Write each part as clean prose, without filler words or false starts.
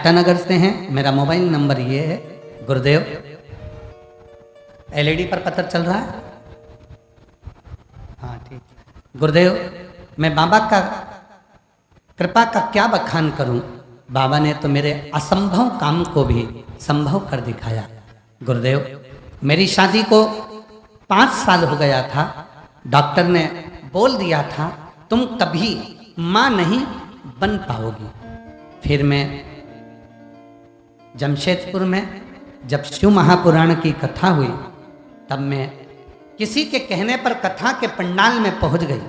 टाटानगर से हैं। मेरा मोबाइल नंबर ये है गुरुदेव, एलईडी पर पता चल रहा है? हाँ ठीक। गुरुदेव, मैं बाबा का कृपा का क्या बखान करूं, बाबा ने तो मेरे असंभव काम को भी संभव कर दिखाया। गुरुदेव, मेरी शादी को 5 साल हो गया था। डॉक्टर ने बोल दिया था तुम कभी मां नहीं बन पाओगी। फिर मैं जमशेदपुर में जब शिव महापुराण की कथा हुई, तब मैं किसी के कहने पर कथा के पंडाल में पहुंच गई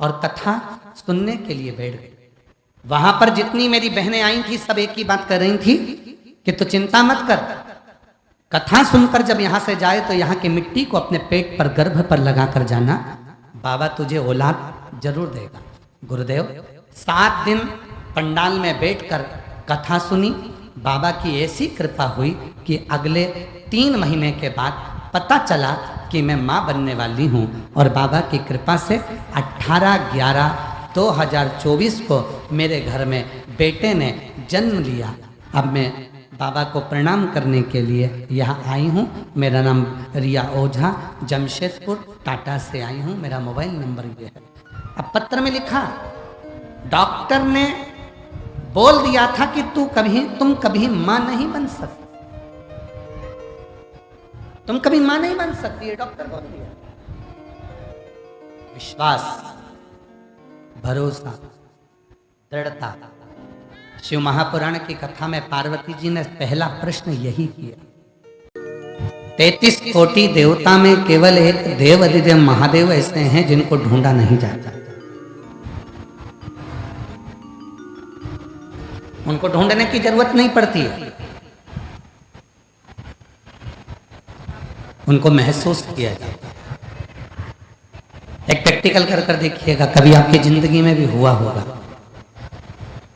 और कथा सुनने के लिए बैठ गई। वहां पर जितनी मेरी बहनें आई थी सब एक ही बात कर रही थी कि तू चिंता मत कर, कथा सुनकर जब यहां से जाए तो यहाँ की मिट्टी को अपने पेट पर गर्भ पर लगाकर जाना, बाबा तुझे औलाद जरूर देगा। गुरुदेव, 7 दिन पंडाल में बैठकर कथा सुनी। बाबा की ऐसी कृपा हुई कि अगले 3 महीने के बाद पता चला कि मैं माँ बनने वाली हूँ। और बाबा की कृपा से 18/11/2024 को मेरे घर में बेटे ने जन्म लिया। अब मैं बाबा को प्रणाम करने के लिए यहाँ आई हूँ। मेरा नाम रिया ओझा, जमशेदपुर टाटा से आई हूँ। मेरा मोबाइल नंबर ये है। अब पत्र में लिखा, डॉक्टर ने बोल दिया था कि तुम कभी मां नहीं बन सकती, तुम कभी मां नहीं बन सकती, ये डॉक्टर बोल दिया। विश्वास, भरोसा, दृढ़ता। शिव महापुराण की कथा में पार्वती जी ने पहला प्रश्न यही किया। 33 कोटि देवता में केवल एक देव अधिदेव महादेव ऐसे हैं जिनको ढूंढा नहीं जाता। उनको ढूंढने की जरूरत नहीं पड़ती है, उनको महसूस किया जाता है। एक प्रैक्टिकल कर देखिएगा, कभी आपकी जिंदगी में भी हुआ होगा।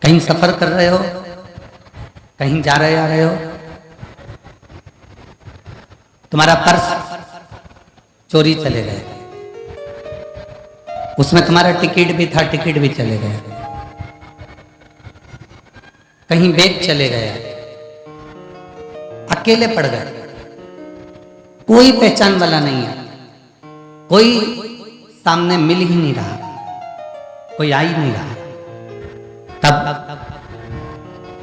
कहीं सफर कर रहे हो, कहीं जा रहे आ रहे हो, तुम्हारा पर्स चोरी चले गए, उसमें तुम्हारा टिकट भी था, टिकट भी चले गए। कहीं बैग चले गया, अकेले पड़ गए, कोई पहचान वाला नहीं है, कोई सामने मिल ही नहीं रहा, कोई आ ही नहीं रहा। तब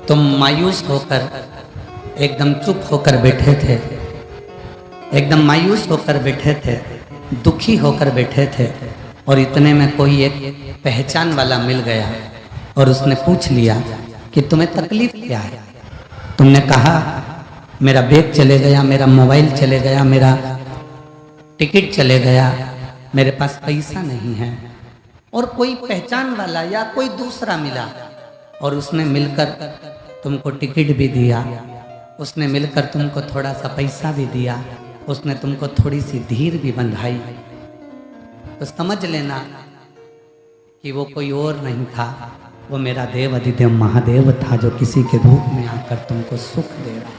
तुम मायूस होकर एकदम चुप होकर बैठे थे, एकदम मायूस होकर बैठे थे, दुखी होकर बैठे थे। और इतने में कोई एक पहचान वाला मिल गया और उसने पूछ लिया कि तुम्हें तकलीफ क्या है। तुमने कहा मेरा बैग चले गया, मेरा मोबाइल चले गया, मेरा टिकट चले गया, मेरे पास पैसा नहीं है। और कोई पहचान वाला या कोई दूसरा मिला और उसने मिलकर तुमको टिकट भी दिया, उसने मिलकर तुमको थोड़ा सा पैसा भी दिया, उसने तुमको थोड़ी सी धीर भी बंधाई, तो समझ लेना कि वो कोई और नहीं था, वो मेरा देव अधिदेव महादेव था जो किसी के रूप में आकर तुमको सुख दे रहा है।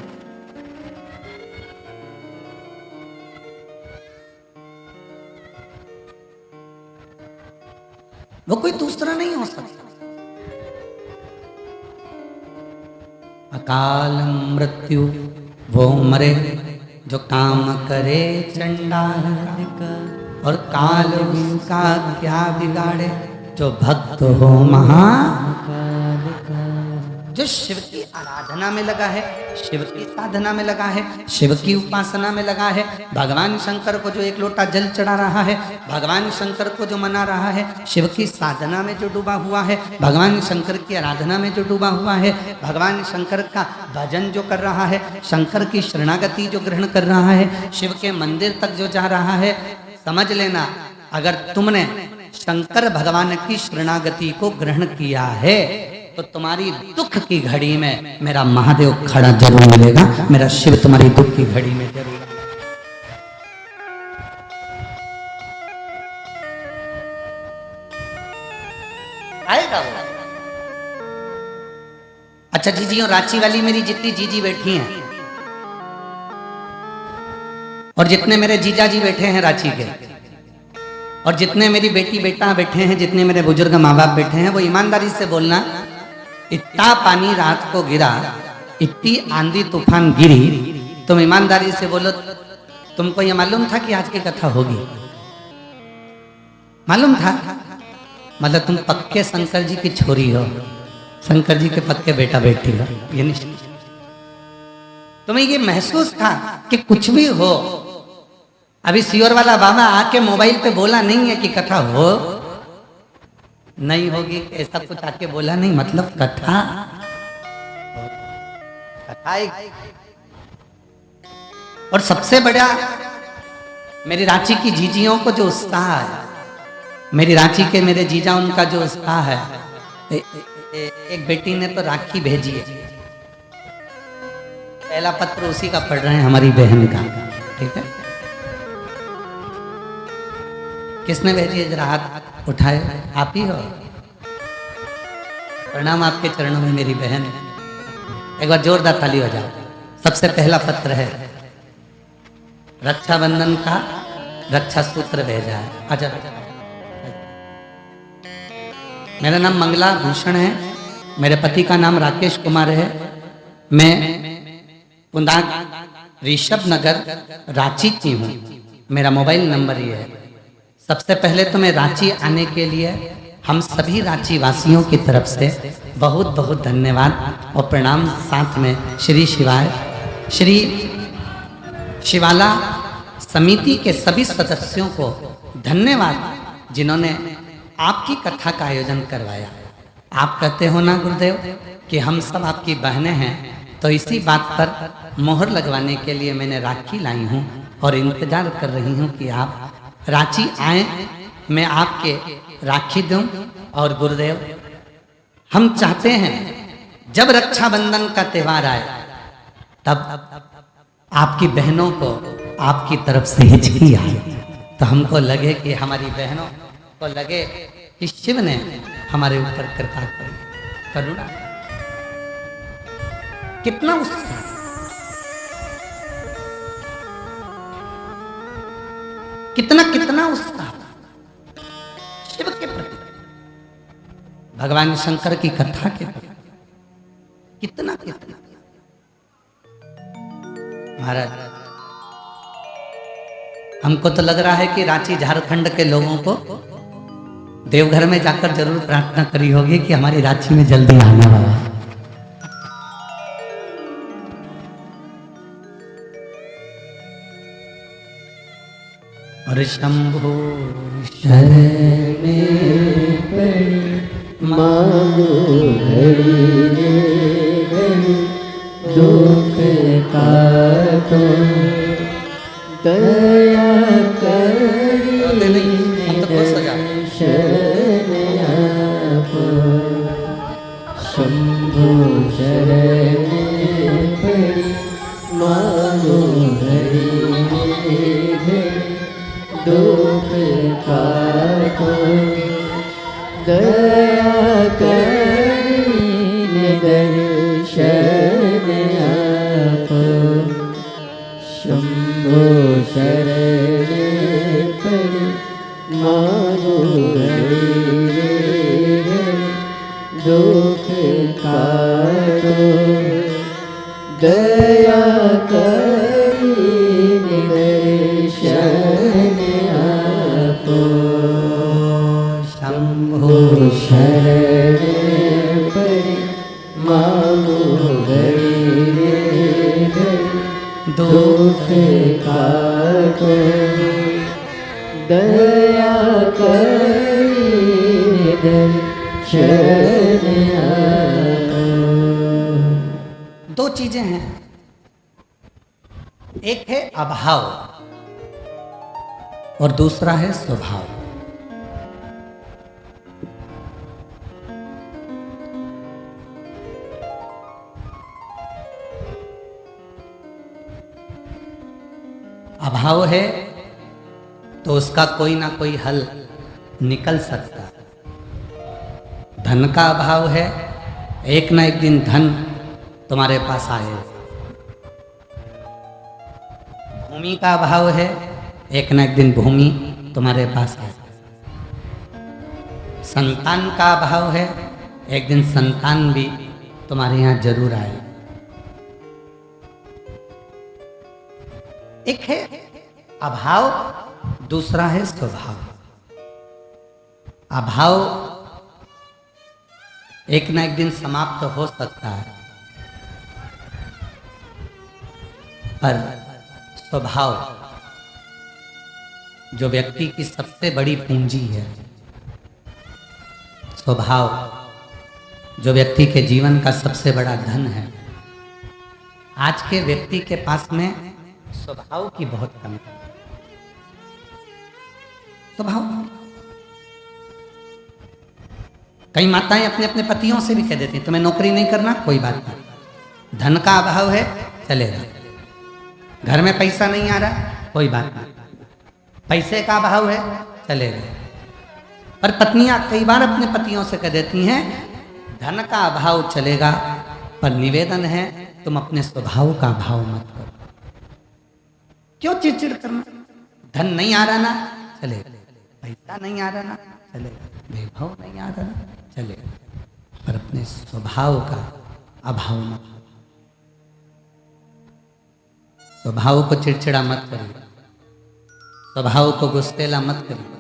वो कोई दूसरा नहीं हो सकता। अकाल मृत्यु वो मरे जो काम करे चंडाल का, और काल उसका क्या बिगाड़े जो भक्त हो महाकाल का। जो शिव की आराधना में लगा है, शिव की साधना में लगा है, शिव की उपासना में लगा है, भगवान शंकर को जो 1 लोटा जल चढ़ा रहा है, भगवान शंकर को जो मना रहा है, शिव की साधना में जो डूबा हुआ है, भगवान शंकर की आराधना में जो डूबा हुआ है, भगवान शंकर का भजन जो कर रहा है, शंकर की शरणागति जो ग्रहण कर रहा है, शिव के मंदिर तक जो जा रहा है, समझ लेना अगर तुमने शंकर भगवान की शरणागति को ग्रहण किया है तो तुम्हारी दुख की घड़ी में मेरा महादेव खड़ा जरूर मिलेगा, मेरा शिव तुम्हारी दुख की घड़ी में जरूर आएगा वो। अच्छा जीजी, और रांची वाली मेरी जितनी जीजी बैठी हैं और जितने मेरे जीजा जी बैठे हैं रांची के, और जितने मेरी बेटी बेटा बैठे हैं, जितने मेरे बुजुर्ग माँ बाप बैठे हैं, वो ईमानदारी से बोलना, इतना पानी रात को गिरा इतनी आंधी तूफान गिरी, तुम ईमानदारी से बोलो, तुमको ये मालूम था कि आज की कथा होगी? मालूम था? मतलब तुम पक्के शंकर जी की छोरी हो, शंकर जी के पक्के बेटा बेटी हो, ये नहीं? तुम्हें ये महसूस था कि कुछ भी हो, अभी सियोर वाला बाबा आके मोबाइल पे बोला नहीं है कि कथा हो नहीं होगी, ऐसा कुछ आके बोला नहीं, मतलब कथा और सबसे बड़ा मेरी रांची की जीजियों को जो उत्साह है, मेरी रांची के मेरे जीजा उनका जो उत्साह है, एक बेटी ने तो राखी भेजी है, पहला पत्र उसी का पढ़ रहे हैं, हमारी बहन का, ठीक है? किसने भेजी है? जरा हाथ उठाए, आप ही हो? प्रणाम आपके चरणों में मेरी बहन, एक बार जोरदार ताली हो जाओ। सबसे पहला पत्र है, रक्षाबंधन का रक्षा सूत्र भेजा है। आजा, मेरा नाम मंगला भूषण है, मेरे पति का नाम राकेश कुमार है, मैं पुंदाग ऋषभ नगर रांची की हूँ, मेरा मोबाइल नंबर ये है। सबसे पहले तो मैं रांची आने के लिए हम सभी रांची वासियों की तरफ से बहुत बहुत धन्यवाद और प्रणाम, साथ में श्री शिवाय श्री शिवाला समिति के सभी सदस्यों को धन्यवाद जिन्होंने आपकी कथा का आयोजन करवाया। आप कहते हो ना गुरुदेव कि हम सब आपकी बहनें हैं, तो इसी बात पर मोहर लगवाने के लिए मैंने राखी लाई हूँ और इंतजार कर रही हूँ कि आप रांची आए, मैं आपके राखी दूं। और गुरुदेव, हम चाहते हैं जब रक्षाबंधन का त्यौहार आए तब आपकी बहनों को आपकी तरफ से हिचकी आए, तो हमको लगे कि हमारी बहनों को लगे कि शिव ने हमारे ऊपर कृपा करी, करुणा। कितना उत्साह, कितना कितना उत्साह शिव के प्रति, भगवान शंकर की कथा के प्रति, कितना कितना। महाराज, हमको तो लग रहा है कि रांची झारखंड के लोगों को देवघर में जाकर जरूर प्रार्थना करी होगी कि हमारी रांची में जल्दी आना बाबा। और शंभो शरण मांगो घड़ी घड़ी दुख का तो दया करी शरण आपो। शंभो शरण पड़ी मांगो घड़ी घड़ी दुख का तो दया करी दर्शन आपो। शंभो शरण पड़ी मांगो घड़ी घड़ी दुख का तो दया करी दर्शन आपो। शंभो शरण पड़ी मांगो घड़ी घड़ी दुख का तो दया करी दर्शन आपो। दो चीजें हैं, एक है अभाव और दूसरा है स्वभाव। अभाव है तो उसका कोई ना कोई हल निकल सकता है। धन का अभाव है, एक ना एक दिन धन तुम्हारे पास आएगा। भूमि का अभाव है, एक ना एक दिन भूमि तुम्हारे पास आएगा। संतान का अभाव है, एक दिन संतान भी तुम्हारे यहाँ जरूर आए। एक है अभाव, दूसरा है स्वभाव। अभाव एक ना एक दिन समाप्त हो सकता है, पर स्वभाव जो व्यक्ति की सबसे बड़ी पूंजी है, स्वभाव जो व्यक्ति के जीवन का सबसे बड़ा धन है, आज के व्यक्ति के पास में स्वभाव की बहुत कमी है। स्वभाव, कई माताएं अपने अपने पतियों से भी कह देती हैं तुम्हें नौकरी नहीं करना, कोई बात नहीं, धन का अभाव है चलेगा, घर में पैसा नहीं आ रहा, कोई बात नहीं, पैसे का अभाव है चलेगा। पर पत्नियां कई बार अपने पतियों से कह देती हैं धन का अभाव चलेगा, पर निवेदन है तुम अपने स्वभाव का अभाव मत करो। क्यों चिड़चिड़ करना? धन नहीं आ रहा ना चलेगा, पैसा नहीं आ रहा ना चलेगा, वैभव नहीं आ रहा ना चलेगा, पर अपने स्वभाव का अभाव मत करो। स्वभाव को चिड़चिड़ा मत करिए, स्वभाव को गुस्सेला मत करिए।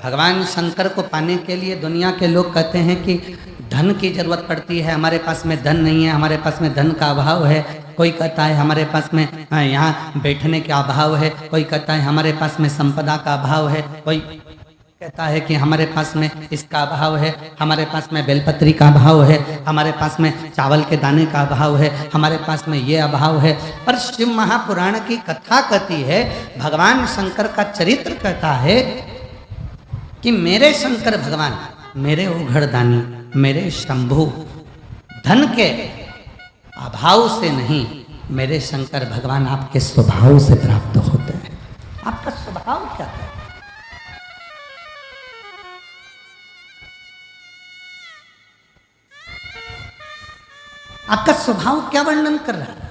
भगवान शंकर को पाने के लिए दुनिया के लोग कहते हैं कि धन की जरूरत पड़ती है, हमारे पास में धन नहीं है, हमारे पास में धन का अभाव है। कोई कहता है हमारे पास में यहाँ बैठने का अभाव है, कोई कहता है हमारे पास में संपदा का अभाव है, कोई कहता है कि हमारे पास में इसका अभाव है, हमारे पास में बेलपत्री का अभाव है, हमारे पास में चावल के दाने का अभाव है, हमारे पास में ये अभाव है। पर शिव महापुराण की कथा कहती है, भगवान शंकर का चरित्र कहता है कि मेरे शंकर भगवान, मेरे उघड़दानी, मेरे शंभु धन के अभाव से नहीं, मेरे शंकर भगवान आपके स्वभाव से प्राप्त होते हैं। आपका स्वभाव क्या है? आपका स्वभाव क्या वर्णन कर रहा है?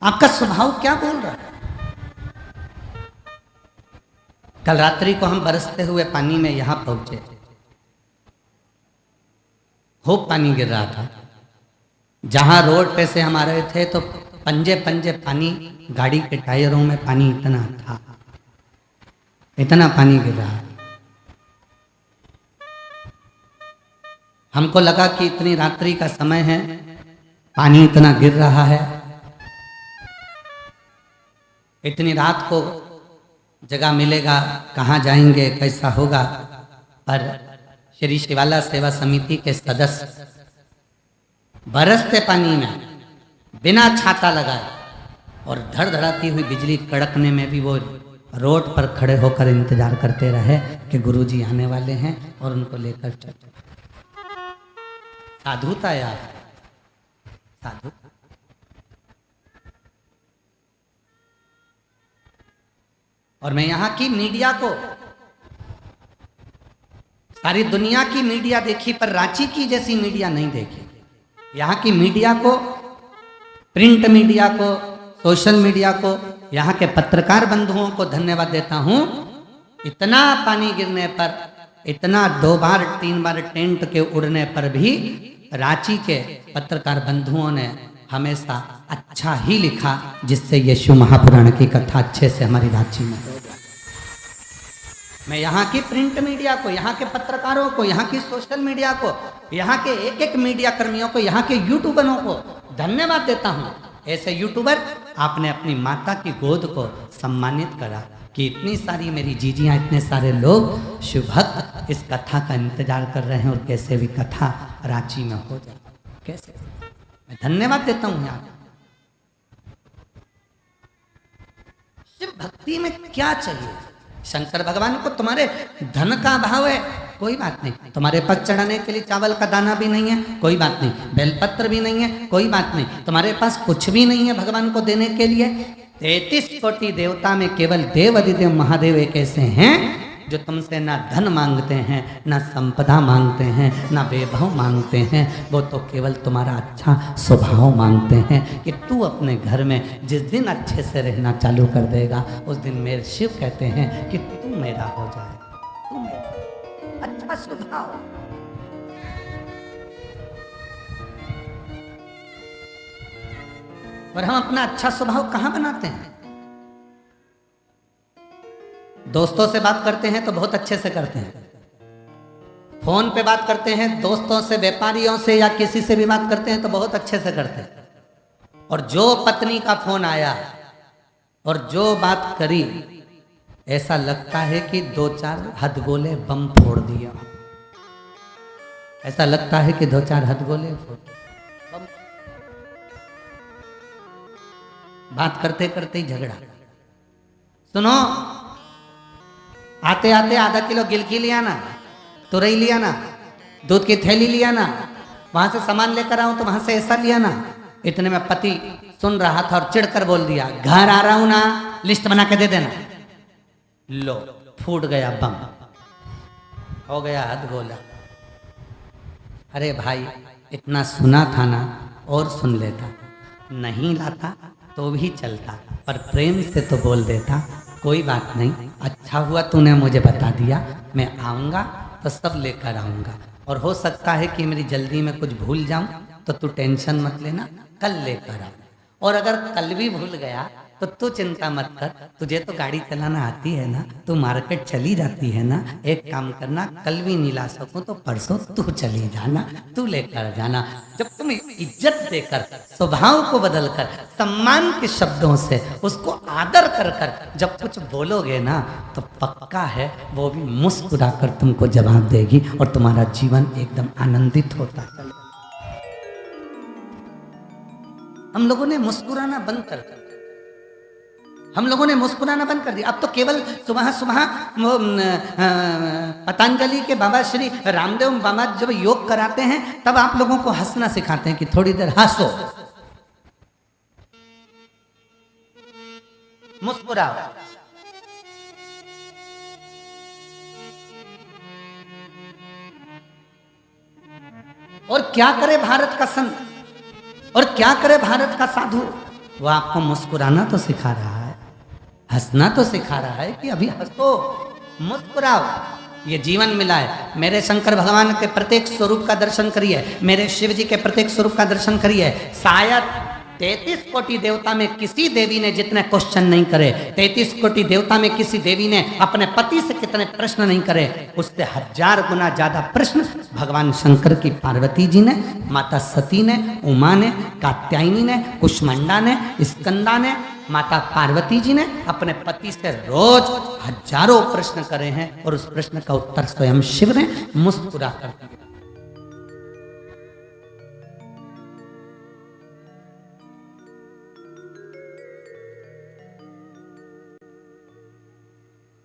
आपका स्वभाव क्या बोल रहा है? कल रात्रि को हम बरसते हुए पानी में यहां पहुंचे, खूब पानी गिर रहा था। जहां रोड पे से हम आ रहे थे तो पंजे पंजे पानी, गाड़ी के टायरों में पानी इतना था, इतना पानी गिर रहा। हमको लगा कि इतनी रात्रि का समय है, पानी इतना गिर रहा है, इतनी रात को जगह मिलेगा, कहाँ जाएंगे, कैसा होगा। पर श्री शिवाला सेवा समिति के सदस्य बरसते पानी में बिना छाता लगाए और धड़धड़ाती हुई बिजली कड़कने में भी वो रोड पर खड़े होकर इंतजार करते रहे कि गुरुजी आने वाले हैं और उनको लेकर चले। साधुता यार, साधु। और मैं यहां की मीडिया को, सारी दुनिया की मीडिया देखी पर रांची की जैसी मीडिया नहीं देखी। यहाँ की मीडिया को, प्रिंट मीडिया को, सोशल मीडिया को, यहाँ के पत्रकार बंधुओं को धन्यवाद देता हूँ। इतना पानी गिरने पर, इतना 2 बार 3 बार टेंट के उड़ने पर भी रांची के पत्रकार बंधुओं ने हमेशा अच्छा ही लिखा, जिससे यीशु महापुराण की कथा अच्छे से हमारी रांची में हो जाए। मैं यहाँ की प्रिंट मीडिया को, यहाँ के पत्रकारों को, यहाँ की सोशल मीडिया को, यहाँ के एक एक मीडिया कर्मियों को, यहाँ के यूट्यूबरों को धन्यवाद देता हूँ। ऐसे यूट्यूबर, आपने अपनी माता की गोद को सम्मानित करा कि इतनी सारी मेरी जीजियाँ, इतने सारे लोग शिव भक्त इस कथा का इंतजार कर रहे हैं और कैसे भी कथा रांची में हो जाए। कैसे मैं धन्यवाद देता हूँ। यहाँ शिव भक्ति में क्या चाहिए? शंकर भगवान को तुम्हारे धन का अभाव है, कोई बात नहीं, तुम्हारे पास चढ़ाने के लिए चावल का दाना भी नहीं है, कोई बात नहीं, बेलपत्र भी नहीं है, कोई बात नहीं, तुम्हारे पास कुछ भी नहीं है भगवान को देने के लिए। 33 कोटि देवता में केवल देव अधिदेव महादेव एक ऐसे हैं जो तुमसे ना धन मांगते हैं, ना संपदा मांगते हैं, ना वैभव मांगते हैं, वो तो केवल तुम्हारा अच्छा स्वभाव मांगते हैं कि तू अपने घर में जिस दिन अच्छे से रहना चालू कर देगा, उस दिन मेरे शिव कहते हैं कि तू मेरा हो जाए, तू मेरा। अच्छा स्वभाव, और हम अपना अच्छा स्वभाव कहां बनाते हैं? दोस्तों से बात करते हैं तो बहुत अच्छे से करते हैं, फोन पे बात करते हैं, दोस्तों से, व्यापारियों से या किसी से भी बात करते हैं तो बहुत अच्छे से करते हैं। और जो पत्नी का फोन आया और जो बात करी, ऐसा लगता है कि 2-4 हथगोले बम फोड़ दिया। ऐसा लगता है कि 2-4 हथगोले बम। बात करते करते ही झगड़ा। सुनो, आते आते आधा किलो गिलकी लिया ना, तुरई लिया ना, दूध की थैली लिया ना, वहां से सामान लेकर आऊं तो वहां से ऐसा लिया ना। इतने में पति सुन रहा था और चिढ़कर बोल दिया, घर आ रहा हूं ना, लिस्ट बना के दे देना। लो, फूट गया बम, हो गया हथगोला। अरे भाई, इतना सुना था ना, और सुन लेता, नहीं लाता तो भी चलता, पर प्रेम से तो बोल देता, कोई बात नहीं, अच्छा हुआ तूने मुझे बता दिया, मैं आऊँगा तो सब लेकर आऊँगा, और हो सकता है कि मेरी जल्दी में कुछ भूल जाऊँ तो तू टेंशन मत लेना, कल लेकर आऊँ। और अगर कल भी भूल गया तो तू चिंता मत कर, तुझे तो गाड़ी चलाना आती है ना, तू मार्केट चली जाती है ना, एक काम करना, कल भी नहीं ला सकूं तो परसों तू चली जाना, तू लेकर जाना। जब तुम इज्जत देकर, स्वभाव को बदलकर, सम्मान के शब्दों से उसको आदर कर कर जब कुछ बोलोगे ना, तो पक्का है वो भी मुस्कुराकर तुमको जवाब देगी और तुम्हारा जीवन एकदम आनंदित होता चलेगा। हम लोगों ने मुस्कुराना बंद कर दिया। हम लोगों ने मुस्कुराना बंद कर दिया। अब तो केवल सुबह सुबह वो पतंजलि के बाबा श्री रामदेव बाबा जब योग कराते हैं तब आप लोगों को हंसना सिखाते हैं कि थोड़ी देर हंसो, मुस्कुराओ। और क्या करे भारत का संत, और क्या करे भारत का साधु, वो आपको मुस्कुराना तो सिखा रहा है, हंसना तो सिखा रहा है कि अभी हंसो, मुस्कुराओ, ये जीवन मिला है। मेरे शंकर भगवान के प्रत्येक स्वरूप का दर्शन करिए, मेरे शिव जी के प्रत्येक स्वरूप का दर्शन करिए। शायद 33 कोटि देवता में किसी देवी ने जितने क्वेश्चन नहीं करे, 33 कोटि देवता में किसी देवी ने अपने पति से कितने प्रश्न नहीं करे, उससे 1000 गुना ज्यादा प्रश्न भगवान शंकर की पार्वती जी ने, माता सती ने, उमा ने, कात्यायनी ने, कुष्मांडा ने, स्कंदा ने, माता पार्वती जी ने अपने पति से रोज हजारों प्रश्न करे हैं और उस प्रश्न का उत्तर स्वयं शिव ने मुस्कुरा कर दिया।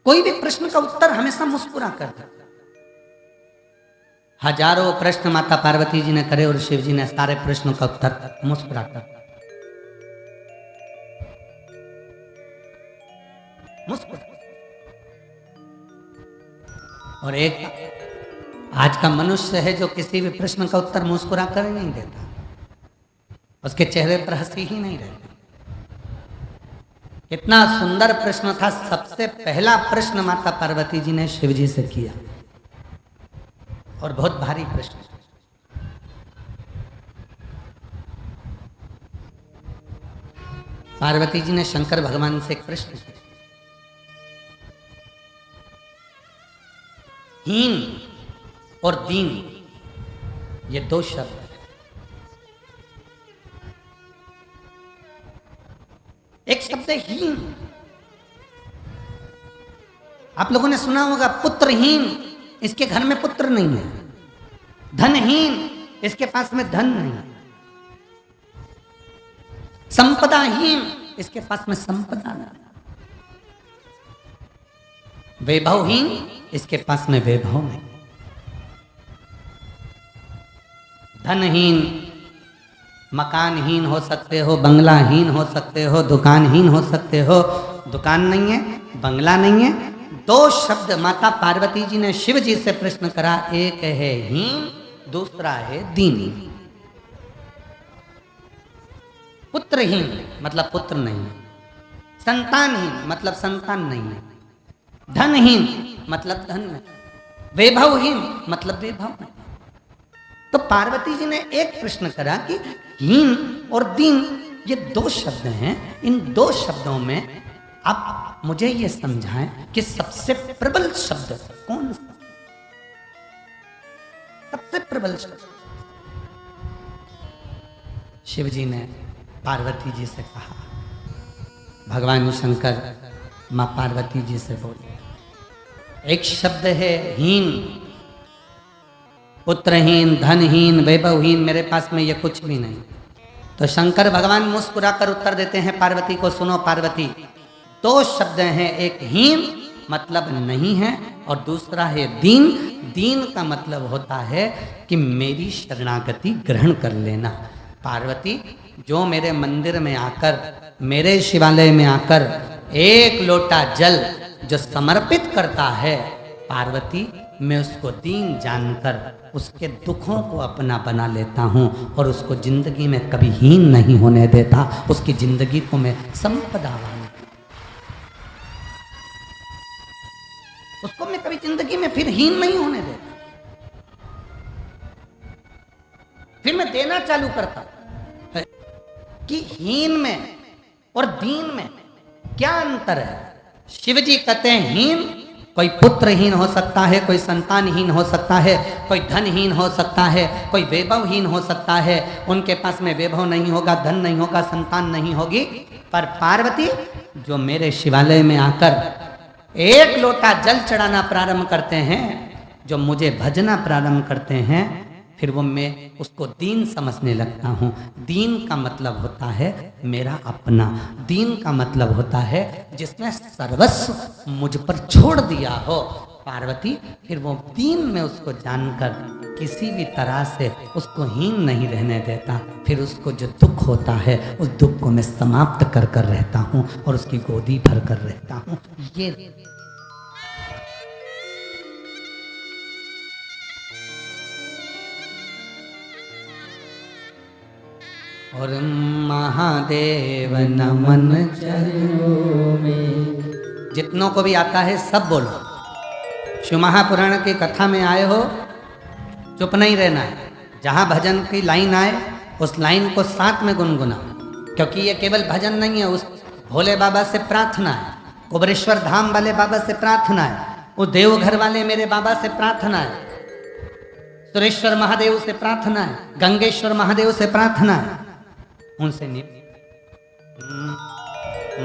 कोई भी प्रश्न का उत्तर हमेशा मुस्कुरा कर दे। हजारों प्रश्न माता पार्वती जी ने करे और शिव जी ने सारे प्रश्नों का उत्तर मुस्कुरा कर मुस्कुरा। और एक आज का मनुष्य है जो किसी भी प्रश्न का उत्तर मुस्कुरा कर नहीं देता, उसके चेहरे पर हंसी ही नहीं रहती। कितना सुंदर प्रश्न था, सबसे पहला प्रश्न माता पार्वती जी ने शिव जी से किया, और बहुत भारी प्रश्न। पार्वती जी ने शंकर भगवान से एक प्रश्न किया, हीन और दीन, ये दो शब्द, एक शब्द है हीन। आप लोगों ने सुना होगा पुत्रहीन, इसके घर में पुत्र नहीं है। धनहीन, इसके पास में धन नहीं है। संपदाहीन, इसके पास में संपदा नहीं। वैभवहीन, इसके पास में वैभव नहीं। धनहीन, मकानहीन हो सकते हो, बंगलाहीन हो सकते हो, दुकानहीन हो सकते हो, दुकान नहीं है, बंगला नहीं है। दो शब्द माता पार्वती जी ने शिव जी से प्रश्न करा, एक है हीन, दूसरा है दीनी। पुत्रहीन मतलब पुत्र नहीं है, संतानहीन मतलब संतान नहीं है, धनहीन मतलब धन नहीं, वैभवहीन मतलब वैभव नहीं। तो पार्वती जी ने एक प्रश्न करा कि हीन और दीन ये दो शब्द हैं। इन दो शब्दों में आप मुझे ये समझाएं कि सबसे प्रबल शब्द कौन सा? सबसे प्रबल शब्द। शिव जी ने पार्वती जी से कहा, भगवान शंकर मां पार्वती जी से बोले, एक शब्द है हीन, पुत्रहीन, धनहीन, वैभवहीन, मेरे पास में ये कुछ भी नहीं। तो शंकर भगवान मुस्कुराकर उत्तर देते हैं पार्वती को, सुनो पार्वती, दो शब्द हैं, एक हीन मतलब नहीं है और दूसरा है दीन। दीन का मतलब होता है कि मेरी शरणागति ग्रहण कर लेना। पार्वती, जो मेरे मंदिर में आकर, मेरे शिवालय में आकर एक लोटा जल जो समर्पित करता है, पार्वती मैं उसको दीन जानकर उसके दुखों को अपना बना लेता हूँ और उसको जिंदगी में कभी हीन नहीं होने देता। उसकी जिंदगी को मैं संपदा वाली, उसको मैं कभी जिंदगी में फिर हीन नहीं होने देता। फिर मैं देना चालू करता है कि हीन में और दीन में क्या अंतर है। शिव जी कहते हैं हीन, कोई पुत्रहीन हो सकता है, कोई संतानहीन हो सकता है, कोई धनहीन हो सकता है, कोई वैभवहीन हो सकता है। उनके पास में वैभव नहीं होगा, धन नहीं होगा, संतान नहीं होगी। पर पार्वती जो मेरे शिवालय में आकर एक लोटा जल चढ़ाना प्रारंभ करते हैं, जो मुझे भजना प्रारंभ करते हैं, फिर वो मैं उसको दीन समझने लगता हूँ। दीन का मतलब होता है मेरा अपना। दीन का मतलब होता है जिसने सर्वस्व मुझ पर छोड़ दिया हो। पार्वती, फिर वो दीन में उसको जानकर किसी भी तरह से उसको हीन नहीं रहने देता। फिर उसको जो दुख होता है उस दुख को मैं समाप्त कर कर रहता हूँ और उसकी गोदी भर कर रहता हूँ। ये और महादेव नमन चरणों में। जितनों को भी आता है सब बोलो। शिव महापुराण की कथा में आए हो, चुप नहीं रहना है। जहाँ भजन की लाइन आए उस लाइन को साथ में गुनगुनाओ, क्योंकि ये केवल भजन नहीं है, उस भोले बाबा से प्रार्थना है, कुबरेश्वर धाम वाले बाबा से प्रार्थना है, उस देवघर वाले मेरे बाबा से प्रार्थना है, सुरेश्वर महादेव से प्रार्थना है, गंगेश्वर महादेव से प्रार्थना है। उनसे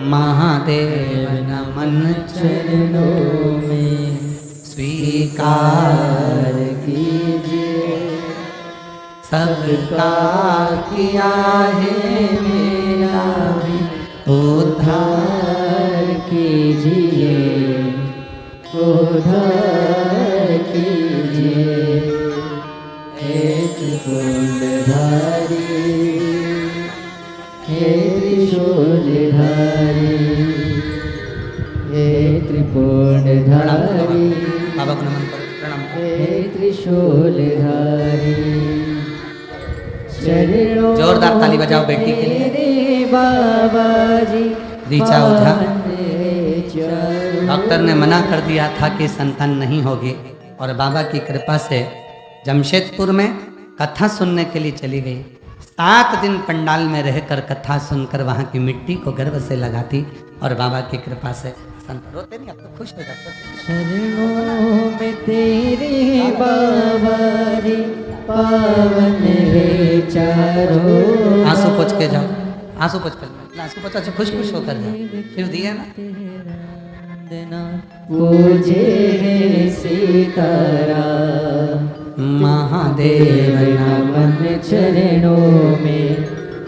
महादेव नमन चरणों में स्वीकार कीजिए, सबका किया है मेरा भी उद्धार कीजिए, उद्धार कीजिए। एक कुंडधारी, हे त्रिशूलधारी, हे त्रिपुंडधारी, बाबा को नमन करो, प्रणाम। हे त्रिशूलधारी, जोरदार ताली बजाओ बेटी के लिए। बाबा जी रीचा ओझा, डॉक्टर ने मना कर दिया था कि संतान नहीं होगी और बाबा की कृपा से जमशेदपुर में कथा सुनने के लिए चली गई। 7 दिन पंडाल में रहकर कथा सुनकर वहाँ की मिट्टी को गर्व से लगाती और बाबा की कृपा से संत रोते नहीं, अब तो खुश हो जाते। शरणों में तेरे बाबा रे पावन है चारों। आंसू पोंछ के जाओ, आंसू पोंछ कर, आंसू पोंछ, अच्छा खुश खुश होकर जाओ। फिर दिया ना, पूजे है सीतारा, महादेव नमन चरणों में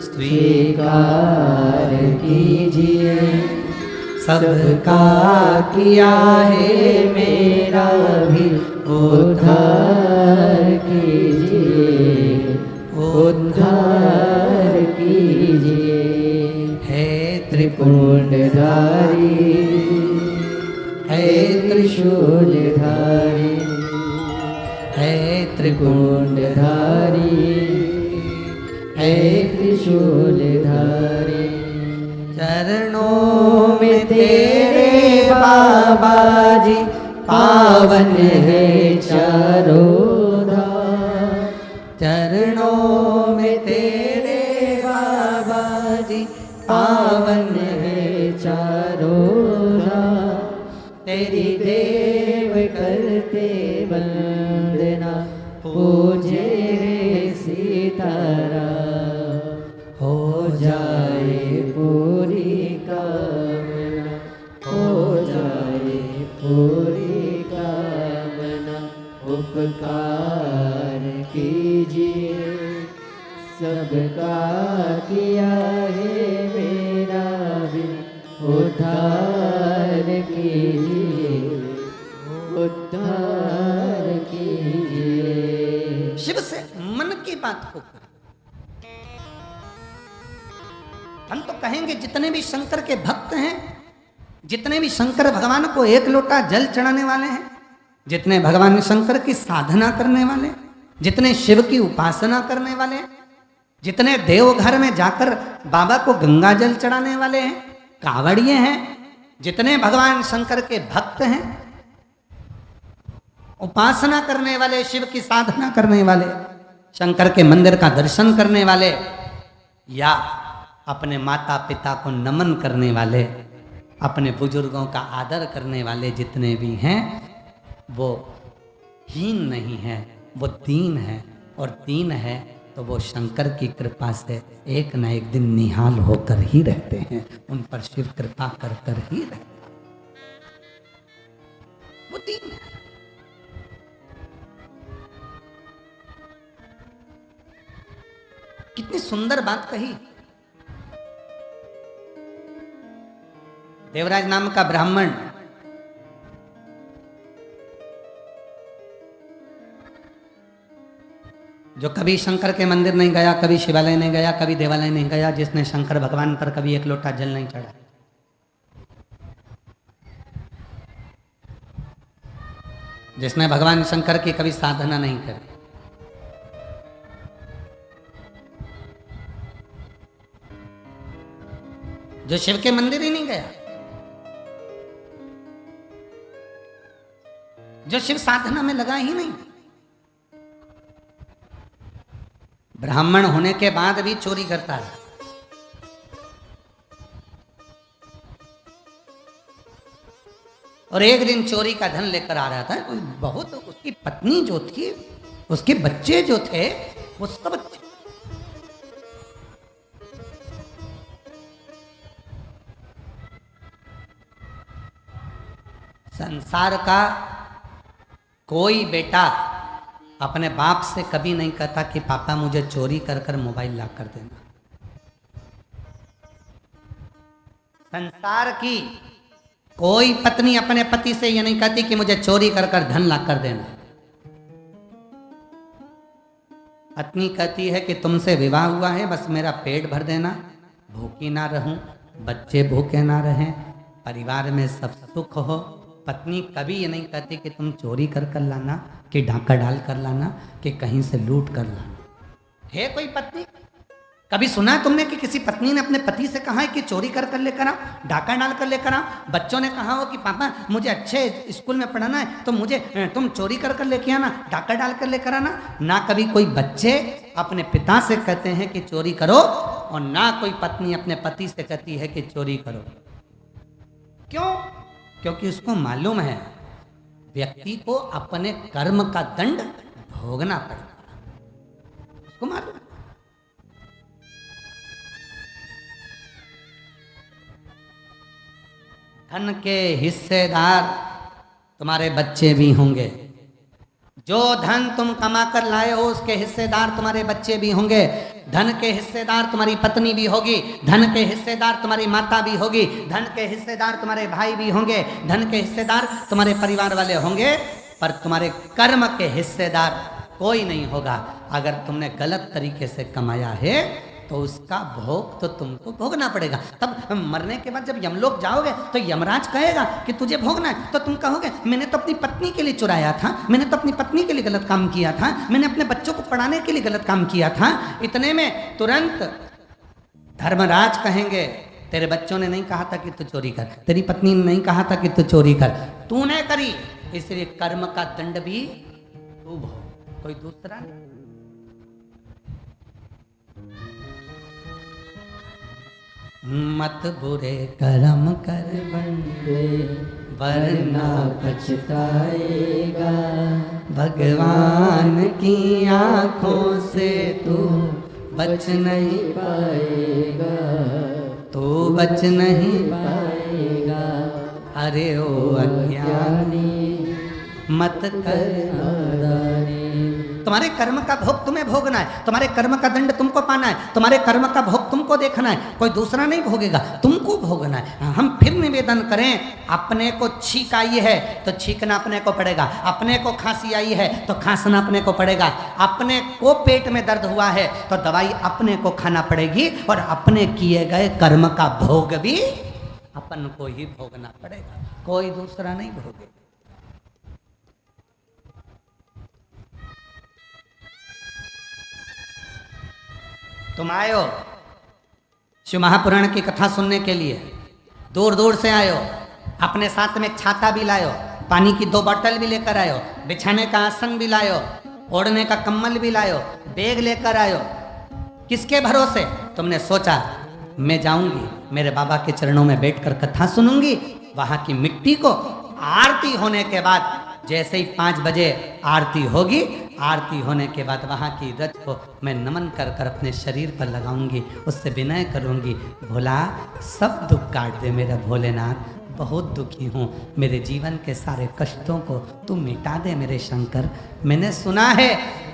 स्वीकार कीजिए, सबका किया है मेरा भी उद्धार कीजिए, उद्धार कीजिए। हे त्रिपुंडधारी, हे त्रिशूलधारी, हे त्रिपुंडधारी, हे त्रिशूलधारी। चरणों में तेरे बाबा जी पावन है चारों धाम। चरणों में तेरे बाबा जी करते वंदना, पूजे सीताराम, हो जाए पूरी कामना, हो जाए पूरी कामना। उपकार कीजिए सबका किया है मेरा भी उद्धार कीजिए, उद्धार कीजिए। शिव से मन की बात को करें। हम तो कहेंगे जितने भी शंकर के भक्त हैं, जितने भी शंकर भगवान को एक लोटा जल चढ़ाने वाले हैं, जितने भगवान शंकर की साधना करने वाले, जितने शिव की उपासना करने वाले, जितने देवघर में जाकर बाबा को गंगा जल चढ़ाने वाले हैं, कांवड़िए हैं, जितने भगवान शंकर के भक्त हैं, उपासना करने वाले, शिव की साधना करने वाले, शंकर के मंदिर का दर्शन करने वाले, या अपने माता पिता को नमन करने वाले, अपने बुजुर्गों का आदर करने वाले जितने भी हैं, वो हीन नहीं है, वो दीन है। और दीन है तो वो शंकर की कृपा से एक न एक दिन निहाल होकर ही रहते हैं, उन पर शिव कृपा कर कर ही रहते हैं। वो दीन है। कितनी सुंदर बात कही। देवराज नाम का ब्राह्मण जो कभी शंकर के मंदिर नहीं गया, कभी शिवालय नहीं गया, कभी देवालय नहीं गया, जिसने शंकर भगवान पर कभी एक लोटा जल नहीं चढ़ा, जिसने भगवान शंकर की कभी साधना नहीं करी, जो शिव के मंदिर ही नहीं गया, जो शिव साधना में लगा ही नहीं, ब्राह्मण होने के बाद भी चोरी करता है। और एक दिन चोरी का धन लेकर आ रहा था, बहुत उसकी पत्नी जो थी, उसके बच्चे जो थे, वो सब संसार का कोई बेटा अपने बाप से कभी नहीं कहता कि पापा मुझे चोरी कर कर मोबाइल ला कर देना। संसार की कोई पत्नी अपने पति से ये नहीं कहती कि मुझे चोरी कर कर धन ला कर देना। पत्नी कहती है कि तुमसे विवाह हुआ है, बस मेरा पेट भर देना, भूखी ना रहूं, बच्चे भूखे ना रहें, परिवार में सब सुख हो। पत्नी कभी ये नहीं कहती कि तुम चोरी कर कर लाना, कि डाका डाल कर लाना, कि कहीं से लूट कर लाना। है कोई पत्नी? कभी सुना है तुमने कि किसी पत्नी ने अपने पति से कहा है कि चोरी कर कर लेकर आ, डाका डाल कर लेकर आ? बच्चों ने कहा हो कि पापा मुझे अच्छे स्कूल में पढ़ाना है, तो मुझे तुम चोरी कर कर लेके आना, डाका डाल कर लेकर आना। ना कभी कोई बच्चे अपने पिता से कहते हैं कि चोरी करो, और ना कोई पत्नी अपने पति से कहती है कि चोरी करो। क्यों? क्योंकि उसको मालूम है व्यक्ति को अपने कर्म का दंड भोगना पड़ता है, उसको मालूम। धन के हिस्सेदार तुम्हारे बच्चे भी होंगे। जो धन तुम कमा कर लाए हो उसके हिस्सेदार तुम्हारे बच्चे भी होंगे। धन के हिस्सेदार तुम्हारी पत्नी भी होगी, धन के हिस्सेदार तुम्हारी माता भी होगी, धन के हिस्सेदार तुम्हारे भाई भी होंगे, धन के हिस्सेदार तुम्हारे परिवार वाले होंगे, पर तुम्हारे कर्म के हिस्सेदार कोई नहीं होगा। अगर तुमने गलत तरीके से कमाया है तो उसका भोग तो तुमको भोगना पड़ेगा। तब मरने के बाद जब यमलोक जाओगे तो यमराज कहेगा कि तुझे भोगना है, तो तुम कहोगे मैंने तो अपनी पत्नी के लिए चुराया था, मैंने तो अपनी पत्नी के लिए गलत काम किया था, मैंने अपने बच्चों को पढ़ाने के लिए गलत काम किया था। इतने में तुरंत धर्मराज कहेंगे तेरे बच्चों ने नहीं कहा था कि तू चोरी कर, तेरी पत्नी ने नहीं कहा था कि तू चोरी कर, तूने करी, इसलिए कर्म का दंड भी तू भोग, कोई दूसरा नहीं। मत बुरे कर्म कर बंदे वरना पछताएगा। भगवान की आंखों से तू बच नहीं पाएगा, तू बच नहीं पाएगा। अरे ओ अज्ञानी मत कर नादानी। तुम्हारे कर्म का भोग तुम्हें भोगना है, तुम्हारे कर्म का दंड तुमको पाना है, तुम्हारे कर्म का भोग तुमको देखना है, कोई दूसरा नहीं भोगेगा, तुमको भोगना है। हम फिर निवेदन करें, अपने को छींक आई है तो छींकना अपने को पड़ेगा, अपने को खांसी आई है तो खांसना अपने को पड़ेगा, अपने को पेट में दर्द हुआ है तो दवाई अपने को खाना पड़ेगी, और अपने किए गए कर्म का भोग भी अपन को ही भोगना पड़ेगा, कोई दूसरा नहीं भोगेगा। तुम आए हो शिव महापुराण की कथा सुनने के लिए, दूर दूर से आए हो, अपने साथ में छाता भी लाए हो, पानी की 2 बोतल भी लेकर आए हो, बिछाने का आसन भी लाए हो, ओढ़ने का कम्बल भी लाए हो, बैग लेकर आए हो। किसके भरोसे? तुमने सोचा मैं जाऊंगी मेरे बाबा के चरणों में बैठकर कथा सुनूंगी, वहां की मिट्टी को आरती होने के बाद, जैसे ही 5 बजे आरती होगी, आरती होने के बाद वहाँ की रज को मैं नमन कर कर अपने शरीर पर लगाऊंगी, उससे विनय करूंगी, भोला सब दुख काट दे मेरा भोलेनाथ, बहुत दुखी हूँ, मेरे जीवन के सारे कष्टों को तू मिटा दे मेरे शंकर। मैंने सुना है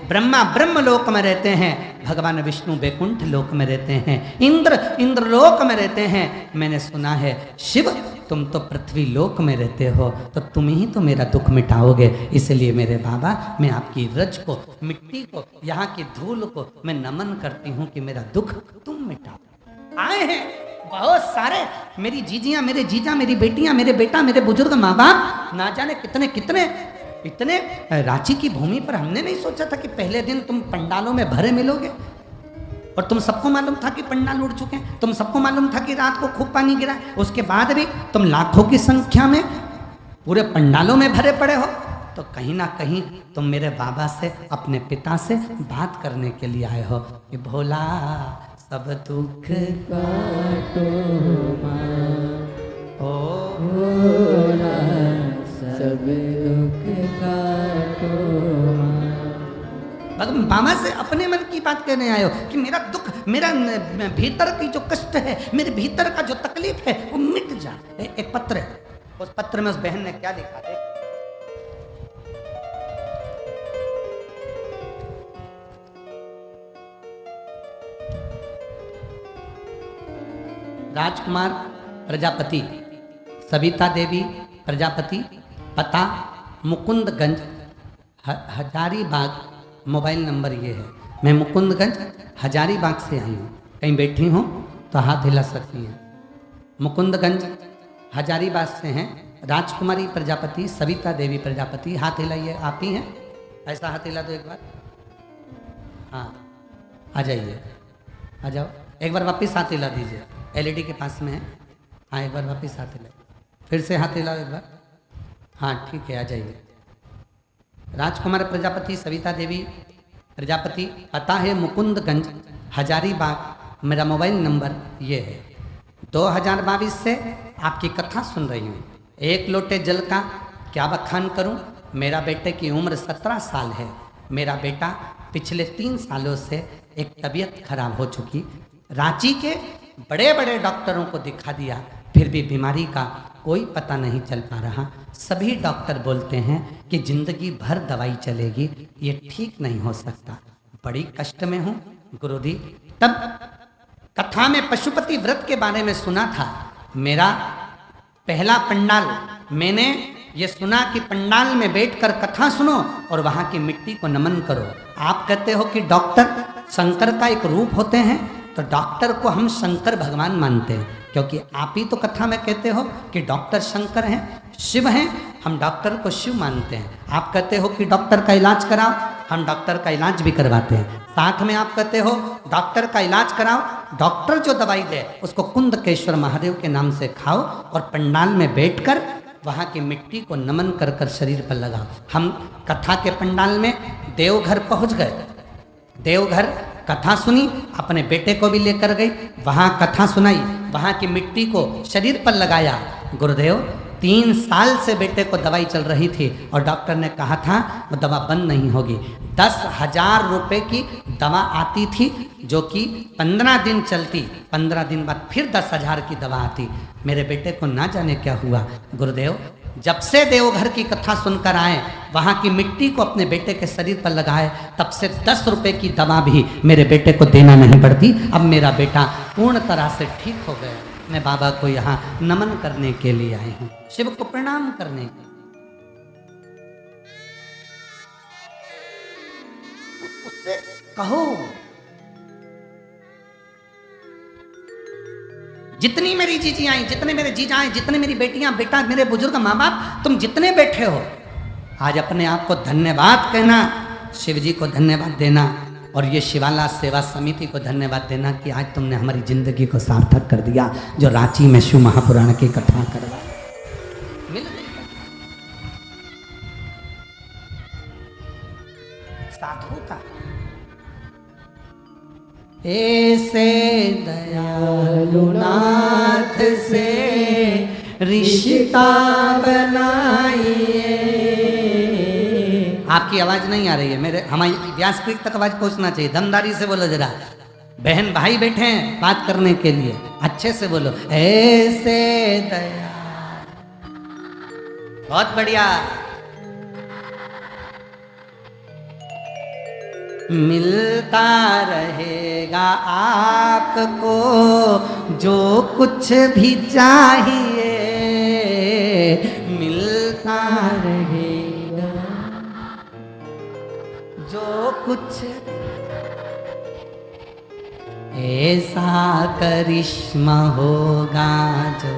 ब्रह्मा ब्रह्म लोक में रहते हैं, भगवान विष्णु बैकुंठ लोक में रहते हैं, इंद्र इंद्रलोक में रहते हैं, मैंने सुना है शिव तुम तो पृथ्वी लोक में रहते हो, तो तुम ही तो मेरा दुख मिटाओगे। इसलिए मेरे बाबा मैं आपकी रज को, मिट्टी को, यहाँ की धूल को मैं नमन करती हूँ कि मेरा दुख तुम मिटाओ। आए हैं बहुत सारे, मेरी जीजियाँ, मेरे जीजा, मेरी बेटियाँ, मेरे बेटा, मेरे बुजुर्ग माँ बाप, ना जाने कितने कितने इतने। रांची की भूमि पर हमने नहीं सोचा था कि पहले दिन तुम पंडालों में भरे मिलोगे, और तुम सबको मालूम था कि पंडाल उड़ चुके हैं, तुम सबको मालूम था कि रात को खूब पानी गिरा है, उसके बाद भी तुम लाखों की संख्या में पूरे पंडालों में भरे पड़े हो। तो कहीं ना कहीं तुम मेरे बाबा से, अपने पिता से बात करने के लिए आए हो कि भोला सब दुख काटो माँ, ओ भोला सब दुख काटो माँ। बाबा से अपने मन की बात कहने आए हो कि मेरा दुख, मेरा भीतर की जो कष्ट है, मेरे भीतर का जो तकलीफ है वो मिट जाए। एक पत्र है, उस पत्र में उस बहन ने क्या लिखा है, राजकुमार प्रजापति, सविता देवी प्रजापति, पता मुकुंदगंज हजारीबाग, मोबाइल नंबर ये है। मैं मुकुंदगंज हजारीबाग से आई हूँ, कहीं बैठी हूँ तो हाथ हिला सकती हैं। मुकुंदगंज हजारीबाग से हैं राजकुमारी प्रजापति, सविता देवी प्रजापति। हाथ हिलाइए, आप ही हैं? ऐसा हाथ हिला दो एक बार। हाँ आ जाइए, आ जाओ, एक बार वापस हाथ हिला दीजिए, एलईडी के पास में है। हाँ एक बार वापस हाथ हिलाइए, फिर से हाथ हिलाओ एक बार। हाँ ठीक है, आ जाइए। राजकुमार प्रजापति, सविता देवी प्रजापति, पता है मुकुंदगंज हजारीबाग, मेरा मोबाइल नंबर ये है। 2022 से आपकी कथा सुन रही हूँ। एक लोटे जल का क्या बखान करूँ। मेरा बेटे की उम्र 17 साल है। मेरा बेटा पिछले 3 सालों से एक तबीयत खराब हो चुकी, रांची के बड़े बड़े डॉक्टरों को दिखा दिया, फिर भी बीमारी का कोई पता नहीं चल पा रहा। सभी डॉक्टर बोलते हैं कि जिंदगी भर दवाई चलेगी, ये ठीक नहीं हो सकता। बड़ी कष्ट में हूँ गुरुजी। तब कथा में पशुपति व्रत के बारे में सुना था। मेरा पहला पंडाल, मैंने ये सुना कि पंडाल में बैठकर कथा सुनो और वहाँ की मिट्टी को नमन करो। आप कहते हो कि डॉक्टर शंकर का एक रूप होते हैं, तो डॉक्टर को हम शंकर भगवान मानते हैं, क्योंकि आप ही तो कथा में कहते हो कि डॉक्टर शंकर हैं, शिव हैं, हम डॉक्टर को शिव मानते हैं। आप कहते हो कि डॉक्टर का इलाज कराओ, हम डॉक्टर का इलाज भी करवाते हैं। साथ में आप कहते हो डॉक्टर का इलाज कराओ, डॉक्टर जो दवाई दे उसको कुंदकेश्वर महादेव के नाम से खाओ और पंडाल में बैठकर वहाँ की मिट्टी को नमन कर कर शरीर पर लगाओ। हम कथा के पंडाल में देवघर पहुँच गए, देवघर कथा सुनी, अपने बेटे को भी लेकर गई, वहाँ कथा सुनाई। वहां की मिट्टी को शरीर पर लगाया। गुरुदेव 3 साल से बेटे को दवाई चल रही थी और डॉक्टर ने कहा था वो दवा बंद नहीं होगी। 10,000 रुपए की दवा आती थी जो कि 15 दिन चलती, 15 दिन बाद फिर 10,000 की दवा आती। मेरे बेटे को ना जाने क्या हुआ। गुरुदेव जब से देवघर की कथा सुनकर आए, वहां की मिट्टी को अपने बेटे के शरीर पर लगाए, तब से 10 रुपए की दवा भी मेरे बेटे को देना नहीं पड़ती। अब मेरा बेटा पूर्ण तरह से ठीक हो गया। मैं बाबा को यहाँ नमन करने के लिए आई हूँ, शिव को प्रणाम करने के लिए। उससे कहो जितनी मेरी जीजी आई, जितने मेरे जीजा आए, जितने मेरी बेटियां बेटा, मेरे बुजुर्ग माँ बाप, तुम जितने बैठे हो, आज अपने आप को धन्यवाद कहना, शिव जी को धन्यवाद देना और ये शिवाला सेवा समिति को धन्यवाद देना कि आज तुमने हमारी जिंदगी को सार्थक कर दिया। जो रांची में शिव महापुराण की कथा करवा मिल गई साधु का ऐसे दयालु नाथ से रिश्ता बनाइए। आपकी आवाज नहीं आ रही है, मेरे हमारी व्यासपीठ तक आवाज पहुंचना चाहिए। दमदारी से बोलो जरा, बहन भाई बैठे हैं बात करने के लिए, अच्छे से बोलो। ऐसे दया, बहुत बढ़िया। मिलता रहेगा आपको जो कुछ भी चाहिए, मिलता रहेगा जो कुछ। ऐसा करिश्मा होगा जो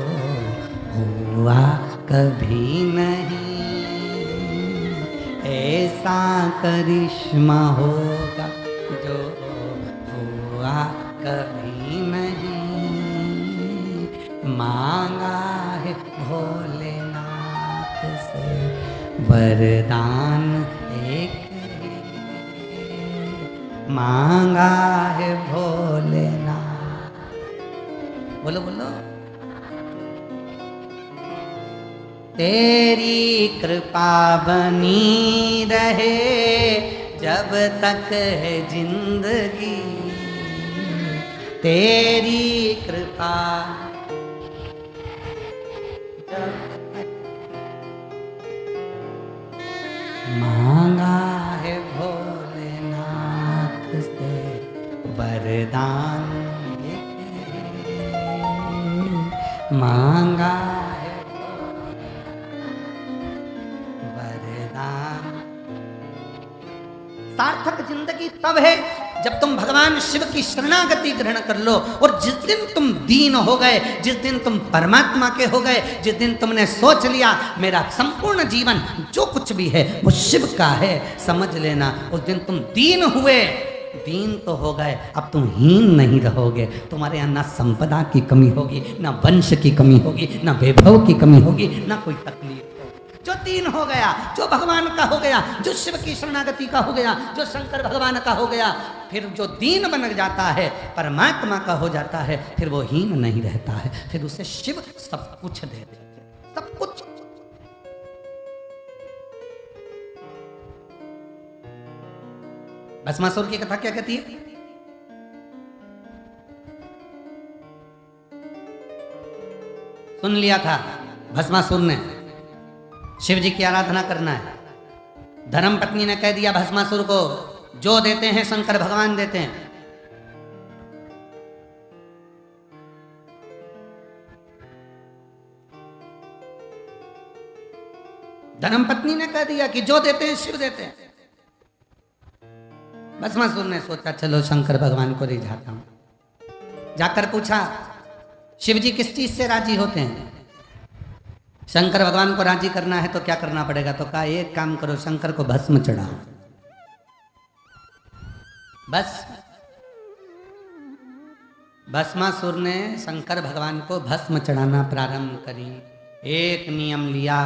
हुआ कभी नहीं, ऐसा करिश्मा होगा जो हुआ कभी नहीं। मांगा है भोलेनाथ से वरदान एक, मांगा है भोलेनाथ। बोलो बोलो। तेरी कृपा बनी रहे जब तक है जिंदगी, तेरी कृपा जब तक। मांगा है भोलेनाथ से वरदान, मांगा सार्थक जिंदगी तब है जब तुम भगवान शिव की शरणागति ग्रहण कर लो। और जिस दिन तुम दीन हो गए, जिस दिन तुम परमात्मा के हो गए, जिस दिन तुमने सोच लिया मेरा संपूर्ण जीवन जो कुछ भी है वो शिव का है, समझ लेना उस दिन तुम दीन हुए। दीन तो हो गए, अब तुम हीन नहीं रहोगे। तुम्हारे यहाँ ना संपदा की कमी होगी, ना वंश की कमी होगी, ना वैभव की कमी होगी, ना कोई तकलीफ। जो दीन हो गया, जो भगवान का हो गया, जो शिव की शरणागति का हो गया, जो शंकर भगवान का हो गया, फिर जो दीन बन जाता है, परमात्मा का हो जाता है, फिर वो हीन नहीं रहता है, फिर उसे शिव सब कुछ दे देते, सब कुछ। भस्मासुर की कथा क्या कहती है? सुन लिया था भस्मासुर ने शिव जी की आराधना करना है। धर्म पत्नी ने कह दिया भस्मासुर को, जो देते हैं शंकर भगवान देते हैं। धर्म पत्नी ने कह दिया कि जो देते हैं शिव देते हैं। भस्मासुर ने सोचा चलो शंकर भगवान को रिझाता हूं। जाकर पूछा शिव जी किस चीज से राजी होते हैं? शंकर भगवान को राजी करना है तो क्या करना पड़ेगा? तो कहा एक काम करो, शंकर को भस्म चढ़ाओ। बस भस्मासुर ने शंकर भगवान को भस्म चढ़ाना प्रारंभ करी। एक नियम लिया,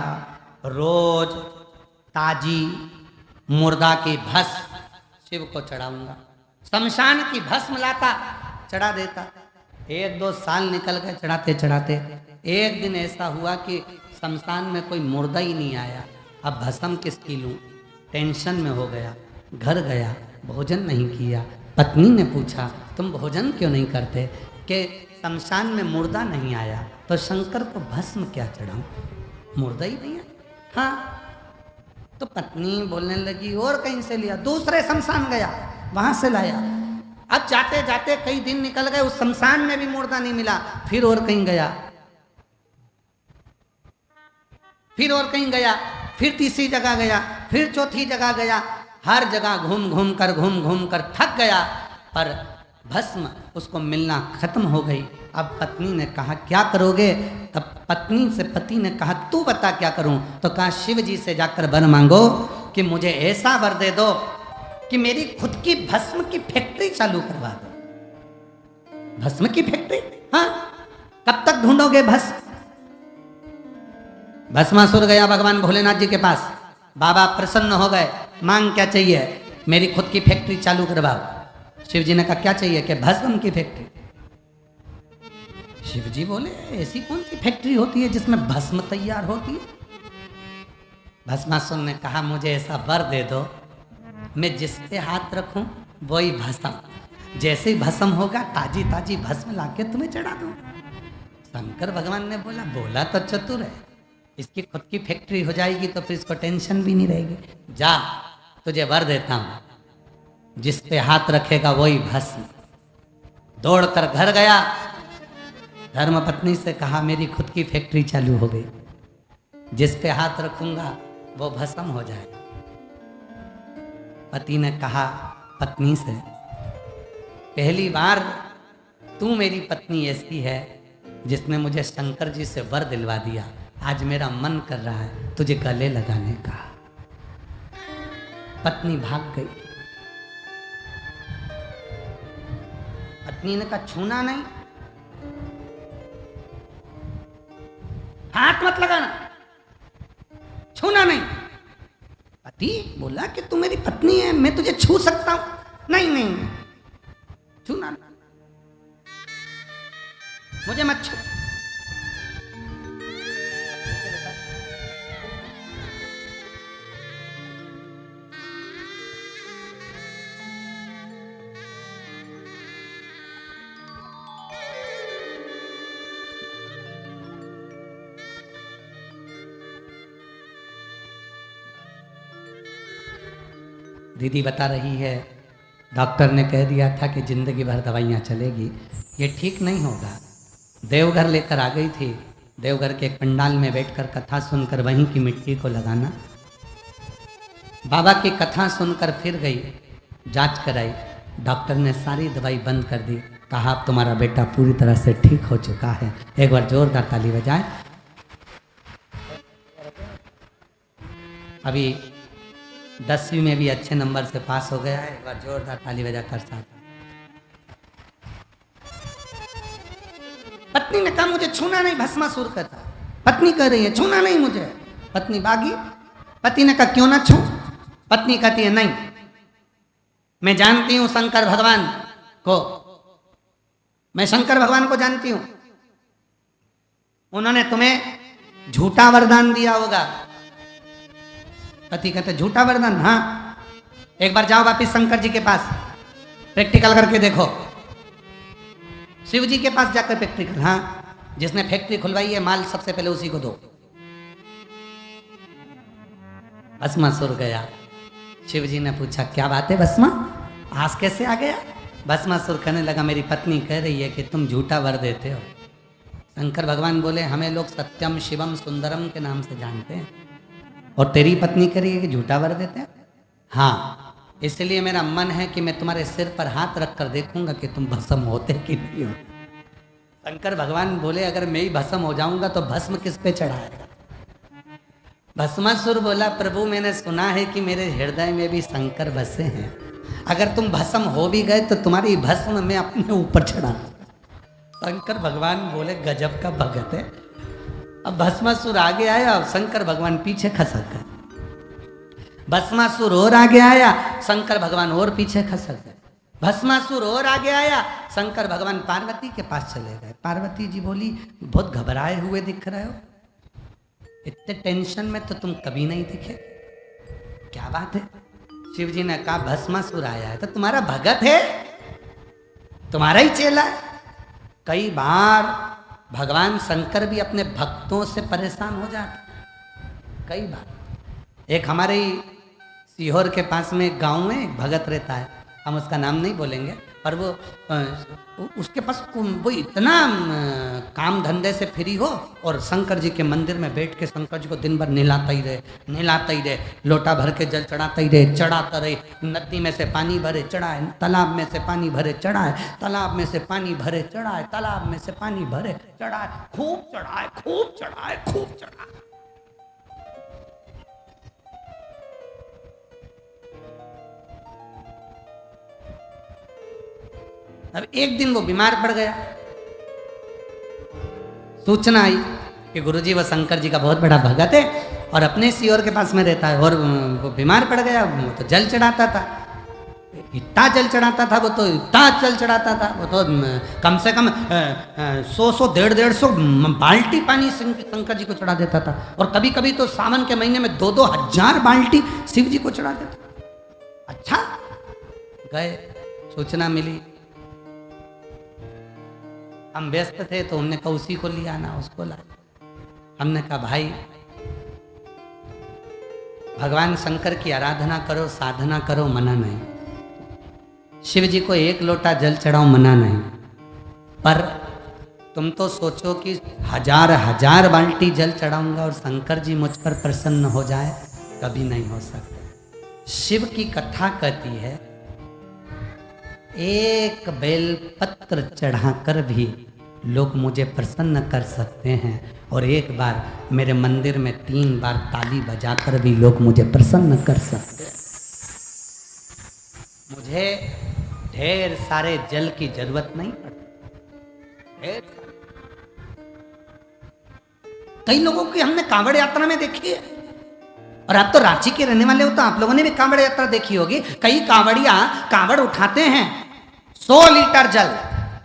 रोज ताजी मुर्दा की भस्म शिव को चढ़ाऊंगा। शमशान की भस्म लाता, चढ़ा देता। एक दो साल निकल गए चढ़ाते चढ़ाते। एक दिन ऐसा हुआ कि शमशान में कोई मुर्दा ही नहीं आया। अब भस्म किसकी लूं, टेंशन में हो गया। घर गया, भोजन नहीं किया। पत्नी ने पूछा तुम भोजन क्यों नहीं करते? कि शमशान में मुर्दा नहीं आया तो शंकर को भस्म क्या चढ़ाऊं, मुर्दा ही नहीं आया। हाँ, तो पत्नी बोलने लगी और कहीं से लिया, दूसरे शमशान गया, वहां से लाया। अब जाते जाते कई दिन निकल गए, उस शमशान में भी मुर्दा नहीं मिला। फिर और कहीं गया, फिर और कहीं गया, फिर तीसरी जगह गया, फिर चौथी जगह गया। हर जगह घूम घूम कर थक गया, पर भस्म उसको मिलना खत्म हो गई। अब पत्नी ने कहा क्या करोगे? तब पत्नी से पति ने कहा तू बता क्या करूं? तो कहा शिव जी से जाकर वर मांगो कि मुझे ऐसा वर दे दो कि मेरी खुद की भस्म की फैक्ट्री चालू करवा दो। भस्म की फैक्ट्री? हाँ, कब तक ढूंढोगे भस्म? भस्मासुर गया भगवान भोलेनाथ जी के पास। बाबा प्रसन्न हो गए, मांग क्या चाहिए? मेरी खुद की फैक्ट्री चालू करवाओ। शिव जी ने कहा क्या चाहिए? कि भस्म की फैक्ट्री। शिव जी बोले ऐसी कौन सी फैक्ट्री होती है जिसमें भस्म तैयार होती है? भस्मासुर ने कहा मुझे ऐसा वर दे दो, मैं जिस पे हाथ रखूं वही भस्म, जैसे ही भस्म होगा ताजी ताजी भस्म लाके तुम्हें चढ़ा दूं। शंकर भगवान ने बोला तो चतुर है, इसकी खुद की फैक्ट्री हो जाएगी तो फिर इसको टेंशन भी नहीं रहेगी। जा, तुझे वर देता हूं, जिस पे हाथ रखेगा वही भस्म। दौड़कर घर गया, धर्म पत्नी से कहा मेरी खुद की फैक्ट्री चालू हो गई, जिस पे हाथ रखूंगा वो भस्म हो जाएगा। पति ने कहा पत्नी से पहली बार तू मेरी पत्नी ऐसी है जिसने मुझे शंकर जी से वर दिलवा दिया। आज मेरा मन कर रहा है तुझे गले लगाने का। पत्नी भाग गई। पत्नी ने कहा छूना नहीं, हाथ मत लगाना, छूना नहीं। पति बोला कि तू मेरी पत्नी है, मैं तुझे छू सकता हूं? नहीं नहीं, छूना नहीं, मुझे मत छू। दीदी बता रही है डॉक्टर ने कह दिया था कि जिंदगी भर दवाइयाँ चलेगी, ये ठीक नहीं होगा। देवघर लेकर आ गई थी, देवघर के एक पंडाल में बैठकर कथा सुनकर वहीं की मिट्टी को लगाना। बाबा की कथा सुनकर फिर गई, जांच कराई, डॉक्टर ने सारी दवाई बंद कर दी। कहा अब तुम्हारा बेटा पूरी तरह से ठीक हो चुका है। एक बार जोरदार ताली बजाए। अभी 10वीं में भी अच्छे नंबर से पास हो गया है। एक बार जोरदार ताली बजा कर साथ। पत्नी ने कहा मुझे छूना नहीं, भस्मासुर कहता। पत्नी कह रही है छूना नहीं मुझे। पत्नी भागी। पति ने कहा क्यों ना छू? पत्नी कहती है नहीं, मैं जानती हूं शंकर भगवान को, मैं शंकर भगवान को जानती हूं, उन्होंने तुम्हें झूठा वरदान दिया होगा। पति कहते झूठा वरदान? हाँ, एक बार जाओ वापिस शंकर जी के पास, प्रैक्टिकल करके देखो। शिव जी के पास जाकर प्रैक्टिकल। हाँ, जिसने फैक्ट्री खुलवाई है माल सबसे पहले उसी को दो। भस्मासुर गया। शिव जी ने पूछा क्या बात है भस्मा, आज कैसे आ गया? भस्मासुर कहने लगा मेरी पत्नी कह रही है कि तुम झूठा वर देते हो। शंकर भगवान बोले हमें लोग सत्यम शिवम सुंदरम के नाम से जानते हैं, और तेरी पत्नी कह रही है कि झूठा वर देते हैं। हाँ, इसलिए मेरा मन है कि मैं तुम्हारे सिर पर हाथ रखकर देखूंगा कि तुम भस्म होते कि नहीं हो। शंकर भगवान बोले अगर मैं ही भस्म हो जाऊंगा तो भस्म किस पे चढ़ाएगा? भस्मासुर बोला प्रभु मैंने सुना है कि मेरे हृदय में भी शंकर बसे हैं, अगर तुम भस्म हो भी गए तो तुम्हारी भस्म मैं अपने ऊपर चढ़ा। शंकर भगवान बोले गजब का भगत है। अब भस्मासुर आगे आया और शंकर भगवान पीछे खसक गए। भस्मासुर और आगे आया, शंकर भगवान और पीछे खसक गए। भस्मासुर और आगे आया, शंकर भगवान पार्वती के पास चले गए। पार्वती जी बोली बहुत घबराए हुए दिख रहे हो, इतने टेंशन में तो तुम कभी नहीं दिखे, क्या बात है? शिव जी ने कहा भस्मासुर आया है तो तुम्हारा भगत है, तुम्हारा ही चेला है। कई बार भगवान शंकर भी अपने भक्तों से परेशान हो जाते, कई बार। एक हमारे सीहोर के पास में एक गांव में एक भगत रहता है, हम उसका नाम नहीं बोलेंगे, पर वो उसके पास वो इतना काम धंधे से फ्री हो और शंकर जी के मंदिर में बैठ के शंकर जी को दिन भर नहलाता ही रहे, लोटा भर के जल चढ़ाता ही रहे, चढ़ाता रहे। नदी में से पानी भरे चढ़ाए, तालाब में से पानी भरे चढ़ाए, तालाब में से पानी भरे चढ़ाए, तालाब में से पानी भरे चढ़ाए, खूब चढ़ाए, खूब चढ़ाए, खूब चढ़ाए। अब एक दिन वो बीमार पड़ गया, सूचना आई कि गुरुजी वो शंकर जी का बहुत बड़ा भगत है और अपने सीहोर के पास में रहता है, और वो बीमार पड़ गया। वो तो जल चढ़ाता था, इतना जल चढ़ाता था, वो तो इतना जल चढ़ाता था, वो तो कम से कम 100 150 बाल्टी पानी शंकर जी को चढ़ा देता था, और कभी कभी तो सावन के महीने में 2-2 हजार बाल्टी शिव जी को चढ़ा देता। अच्छा, गए, सूचना मिली, हम व्यस्त थे तो हमने कहा उसी को लिया ना, उसको लाए। हमने कहा भाई भगवान शंकर की आराधना करो, साधना करो, मना नहीं। शिव जी को 1 लोटा जल चढ़ाओ, मना नहीं, पर तुम तो सोचो कि 1000 बाल्टी जल चढ़ाऊंगा और शंकर जी मुझ पर प्रसन्न हो जाए, कभी नहीं हो सकता। शिव की कथा कहती है एक बेलपत्र चढ़ाकर भी लोग मुझे प्रसन्न कर सकते हैं, और एक बार मेरे मंदिर में 3 बार ताली बजाकर भी लोग मुझे प्रसन्न कर सकते हैं। मुझे ढेर सारे जल की जरूरत नहीं पड़ती। कई लोगों की हमने कांवड़ यात्रा में देखी है, और आप तो रांची के रहने वाले हो तो आप लोगों ने भी कांवड़ यात्रा देखी होगी। कई कांवड़िया कांवड़ उठाते हैं, 100 लीटर जल,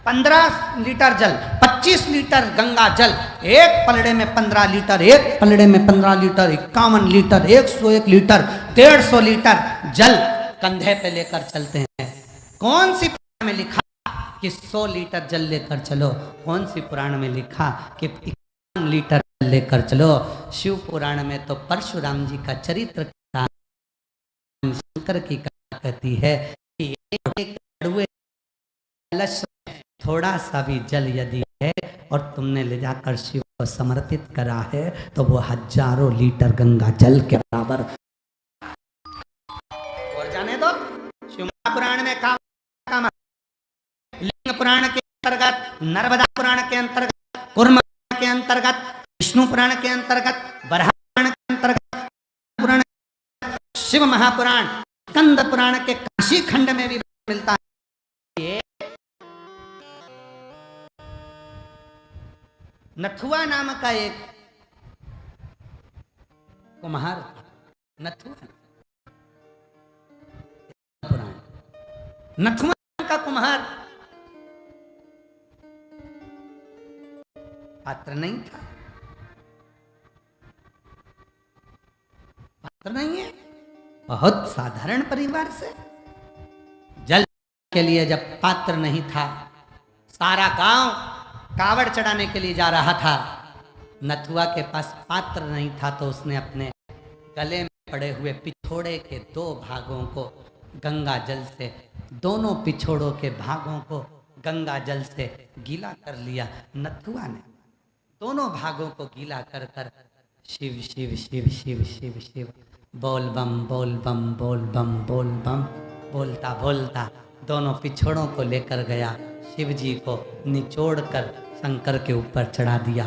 15 लीटर जल, 25 लीटर गंगा जल, एक पलड़े में 15 लीटर, एक पलड़े में 15 लीटर, 51 लीटर, 101 लीटर, 150 लीटर जल कंधे पे लेकर चलते हैं। कौन सी पुराण में लिखा कि 100 लीटर जल लेकर चलो? कौन सी पुराण में लिखा कि 51 लीटर जल लेकर चलो? शिव पुराण में तो परशुराम जी का चरित्र शंकर की कथा कहती है कि एक कड़ुए कलश में थोड़ा सा भी जल यदि है और तुमने ले जाकर शिव को समर्पित करा है तो वो 1000 लीटर गंगा जल के बराबर। और जाने दो, शिव पुराण में काम, लिंग पुराण के अंतर्गत, नर्मदा पुराण के अंतर्गत, कूर्म के अंतर्गत, विष्णु पुराण के अंतर्गत, वराह पुराण के अंतर्गत, पुराण, शिव महापुराण, स्कंद पुराण के काशी खंड में भी मिलता है। नथुआ नाम का एक कुम्हार, नथुआ पुराण, नथुआ का कुम्हार पात्र नहीं था, पात्र नहीं है, बहुत साधारण परिवार से। जल के लिए जब पात्र नहीं था, सारा गांव कावड़ चढ़ाने के लिए जा रहा था, नथुआ के पास पात्र नहीं था, तो उसने अपने गले में पड़े हुए पिछोड़े के 2 भागों को गंगा जल से, दोनों पिछोड़ों के भागों को गंगा जल से गीला कर लिया। नथुआ ने दोनों भागों को गीला कर कर शिव शिव शिव शिव शिव शिव बोल बम बोल बम बोल बम बोल बम बोलता बोलता दोनों पिछोड़ों को लेकर गया, शिव जी को निचोड़ कर शंकर के ऊपर चढ़ा दिया।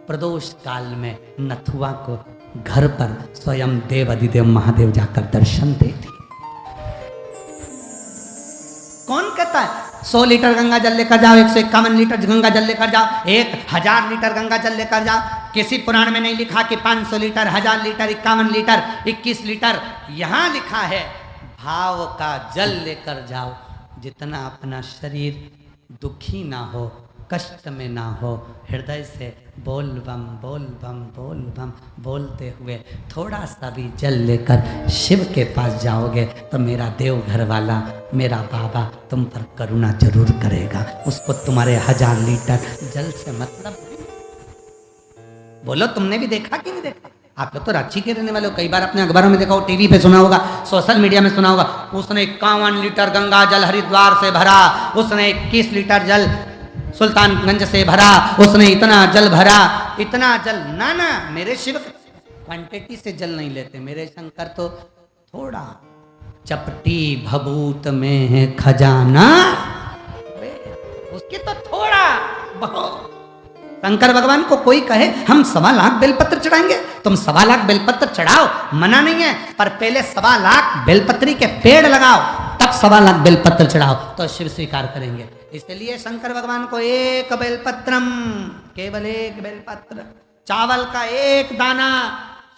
प्रदोष काल में नथुआ को घर पर स्वयं देव अधिदेव महादेव जाकर दर्शन दे दिए। कौन कहता है 100 लीटर गंगा जल लेकर जाओ, 151 लीटर गंगा जल लेकर जाओ, 1000 लीटर गंगा जल लेकर जाओ? किसी पुराण में नहीं लिखा कि 500 लीटर, 1000 लीटर, 51 लीटर, 21 लीटर। यहां लिखा है भाव का जल लेकर जाओ, जितना अपना शरीर दुखी ना हो, कष्ट में ना हो, हृदय से बोल बम बोल बम बोल बम बोलते हुए थोड़ा सा भी जल लेकर शिव के पास जाओगे तो मेरा देवघर वाला, मेरा बाबा तुम पर करुणा जरूर करेगा। उसको तुम्हारे 1000 लीटर जल से मतलब। बोलो, तुमने भी देखा कि नहीं देखा? आप लोग तो रांची के रहने वाले हो, कई बार अपने अखबारों में देखा हो, टीवी पे सुना होगा, सोशल मीडिया में सुना होगा। उसने 51 लीटर गंगा जल हरिद्वार से भरा, उसने 21 लीटर जल सुल्तानगंज से भरा, उसने इतना जल भरा, इतना जल। ना ना, मेरे शिव क्वांटिटी से जल नहीं लेते, मेरे शंकर तो थोड़ा। चपटी भभूत में है खजाना, उसके तो थोड़ा बहुत। शंकर भगवान को कोई कहे हम 1.25 लाख बेलपत्र चढ़ाएंगे, तुम 1.25 लाख बेलपत्र चढ़ाओ, मना नहीं है, पर पहले 1.25 लाख बेलपत्री के पेड़ लगाओ, तब 1.25 लाख बेलपत्र चढ़ाओ, तो शिव स्वीकार करेंगे। इसलिए शंकर भगवान को एक बेलपत्रम, केवल एक बेलपत्र, चावल का एक दाना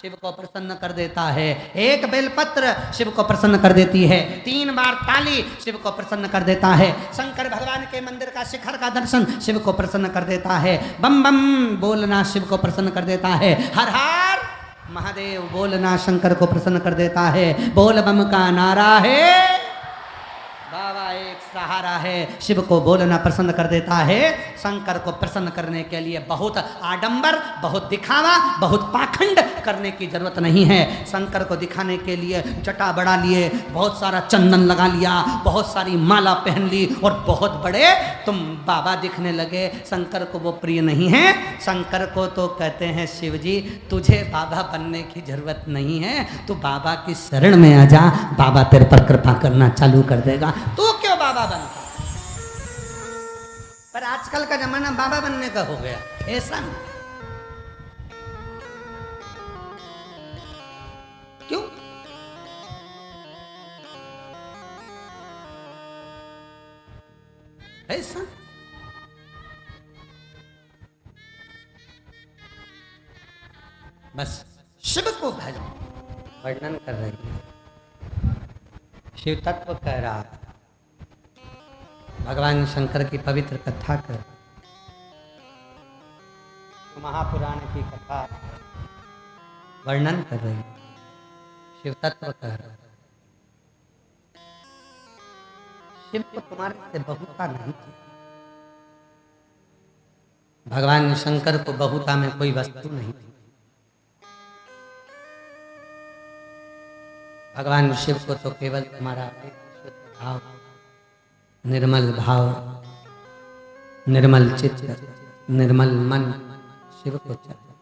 शिव को प्रसन्न कर देता है। एक बेलपत्र शिव को प्रसन्न कर देती है। 3 बार ताली शिव को प्रसन्न कर देता है। शंकर भगवान के मंदिर का शिखर का दर्शन शिव को प्रसन्न कर देता है। बम बम बोलना शिव को प्रसन्न कर देता है। हर हर महादेव बोलना शंकर को प्रसन्न कर देता है। बोल बम का नारा है, बाबा एक सहारा है, शिव को बोलना प्रसन्न कर देता है। शंकर को प्रसन्न करने के लिए बहुत आडंबर, बहुत दिखावा, बहुत पाखंड करने की जरूरत नहीं है। शंकर को दिखाने के लिए जटा बढ़ा लिए, बहुत सारा चंदन लगा लिया, बहुत सारी माला पहन ली और बहुत बड़े तुम बाबा दिखने लगे। शंकर को वो प्रिय नहीं है। शंकर को तो कहते हैं शिव जी तुझे बाबा बनने की जरूरत नहीं है, तू बाबा की शरण में आ जा, बाबा तेरे पर कृपा करना चालू कर देगा। तू क्यों बाबा बनता? पर आजकल का जमाना बाबा बनने का हो गया, ऐसा नहीं। क्यों? ऐसा बस शिव को भजन वर्णन कर रही है, शिव तत्व कह रहा है, भगवान शंकर की पवित्र कथा कर, महापुराण की कथा वर्णन कर रही है, शिव तत्व कह रहा है। शिव को तुम्हारे से बहुता नहीं चाहिए। भगवान शंकर को बहुता में कोई वस्तु नहीं थी। भगवान शिव को तो केवल तुम्हारा शुद्ध भाव, निर्मल भाव, निर्मल चित्त, निर्मल मन शिव को चाहिए।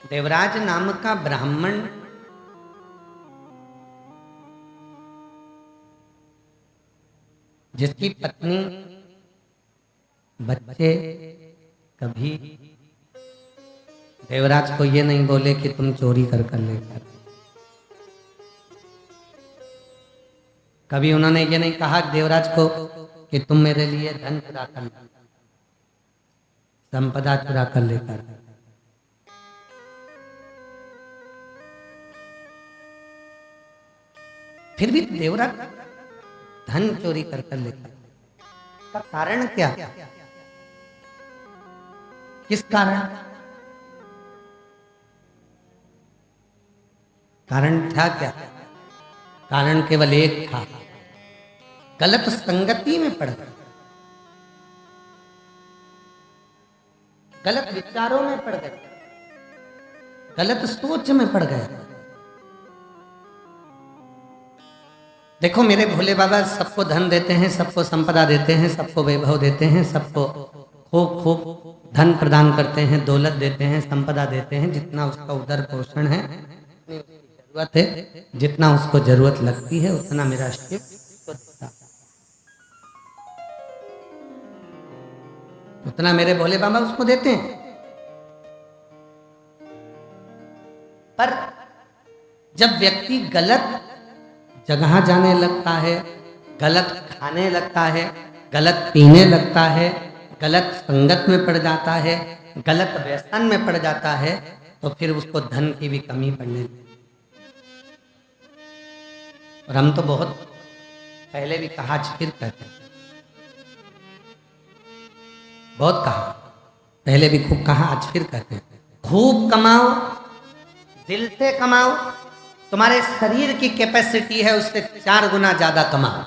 देवराज नाम का ब्राह्मण जिसकी पत्नी बच्चे कभी देवराज को ये नहीं बोले कि तुम चोरी कर लेकर, कभी उन्होंने ये नहीं कहा देवराज को कि तुम मेरे लिए धन चुरा कर, संपदा चुरा कर लेकर। फिर भी देवराज धन चोरी कर लेकर, का कारण क्या? किस कारण? कारण था क्या? कारण केवल एक था, गलत संगति में पड़ गए, गलत विचारों में पड़ गए, गलत सोच में पड़ गए। देखो मेरे भोले बाबा सबको धन देते हैं, सबको संपदा देते हैं, सबको वैभव देते हैं, सबको खूब खूब धन प्रदान करते हैं, दौलत देते हैं, संपदा देते हैं, जितना उसका उदर पोषण है, जरूरत है, जितना उसको जरूरत लगती है उतना मेरा शिव उतना मेरे भोले बाबा उसको देते हैं। पर जब व्यक्ति गलत जगह जाने लगता है, गलत खाने लगता है, गलत पीने लगता है, गलत संगत में पड़ जाता है, गलत व्यसन में पड़ जाता है, तो फिर उसको धन की भी कमी पड़ने लगती। और हम तो बहुत पहले भी कहा, आज फिर कहते हैं। बहुत कहा, पहले भी खूब कहा, आज फिर कहते हैं। खूब कमाओ, दिल से कमाओ, तुम्हारे शरीर की कैपेसिटी है उससे 4 गुना ज्यादा कमाओ।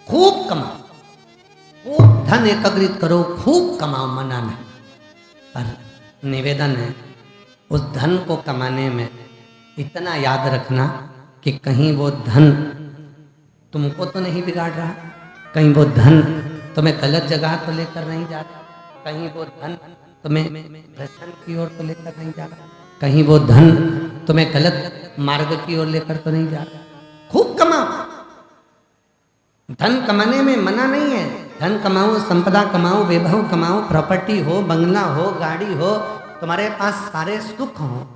खूब कमाओ, खूब धन एकत्रित करो, खूब कमाओ, मना नहीं। पर निवेदन है, उस धन को कमाने में इतना याद रखना कि कहीं वो धन तुमको तो नहीं बिगाड़ रहा, कहीं वो धन तुम्हें गलत जगह तो लेकर नहीं जा रहा, कहीं वो धन तुम्हें व्यसन की ओर तो लेकर नहीं जा रहा, कहीं वो धन तुम्हें गलत मार्ग की ओर लेकर तो नहीं जा रहा। खूब कमाओ, धन कमाने में मना नहीं है। धन कमाओ, संपदा कमाओ, वैभव कमाओ, प्रॉपर्टी हो, बंगला हो, गाड़ी हो, तुम्हारे पास सारे सुख हो,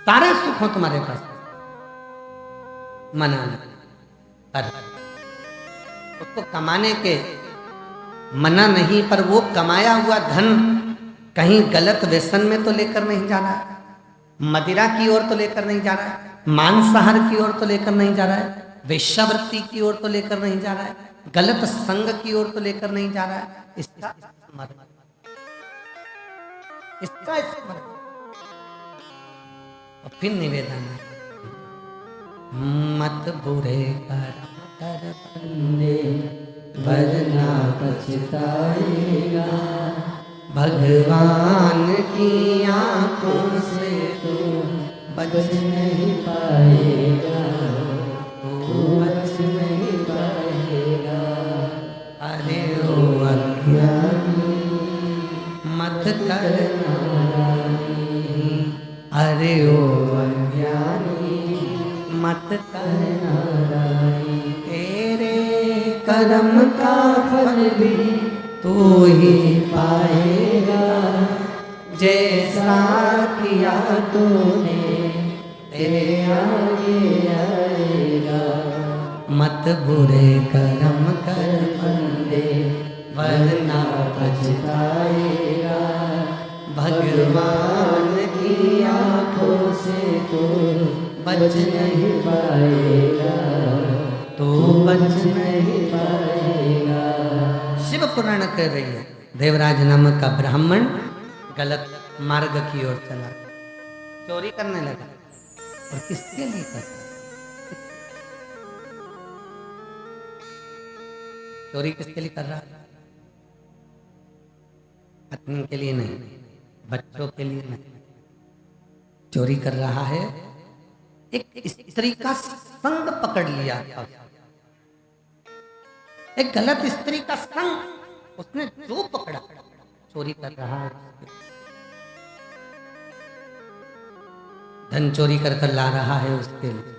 सारे सुख हो तुम्हारे पास, मना नहीं। पर उसको कमाने के मना नहीं, पर वो कमाया हुआ धन कहीं गलत व्यसन में तो लेकर नहीं जा रहा है, मदिरा की ओर तो लेकर नहीं जा रहा है, मांसाहार की ओर तो लेकर नहीं जा रहा है, वेश्यावृत्ति की ओर तो लेकर नहीं जा रहा है, गलत संग की ओर तो लेकर नहीं जा रहा है। इसका स्मरण, इसका स्मरण। और फिर निवेदन है, मत बुरे कर बंदे वरना पछताएगा, भगवान की आंखों से तू बच नहीं पाएगा, तू बच नहीं पाएगा। अरे ओ अज्ञानी मत कर नारायणी, अरे ओ अज्ञानी मत कर नारायणी, तेरे कर्म का फल भी तू ही पाएगा, जैसा किया तूने तेरे आगे आएगा। मत बुरे कर्म कर बंदे वरना पछताएगा, भगवान की आंखों से तू बच नहीं पाएगा, तू बच नहीं पाएगा। शिव पुराण कह रही है, देवराज नामक का ब्राह्मण गलत मार्ग की ओर चला, चोरी करने लगा। और किसके लिए करता? चोरी किसके लिए कर रहा है? पत्नी के लिए नहीं, बच्चों के लिए नहीं, चोरी कर रहा है। एक स्त्री का संग पकड़ लिया था, एक गलत स्त्री का संग उसने जो पकड़ा, चोरी कर रहा है। धन चोरी कर कर ला रहा है उसके लिए।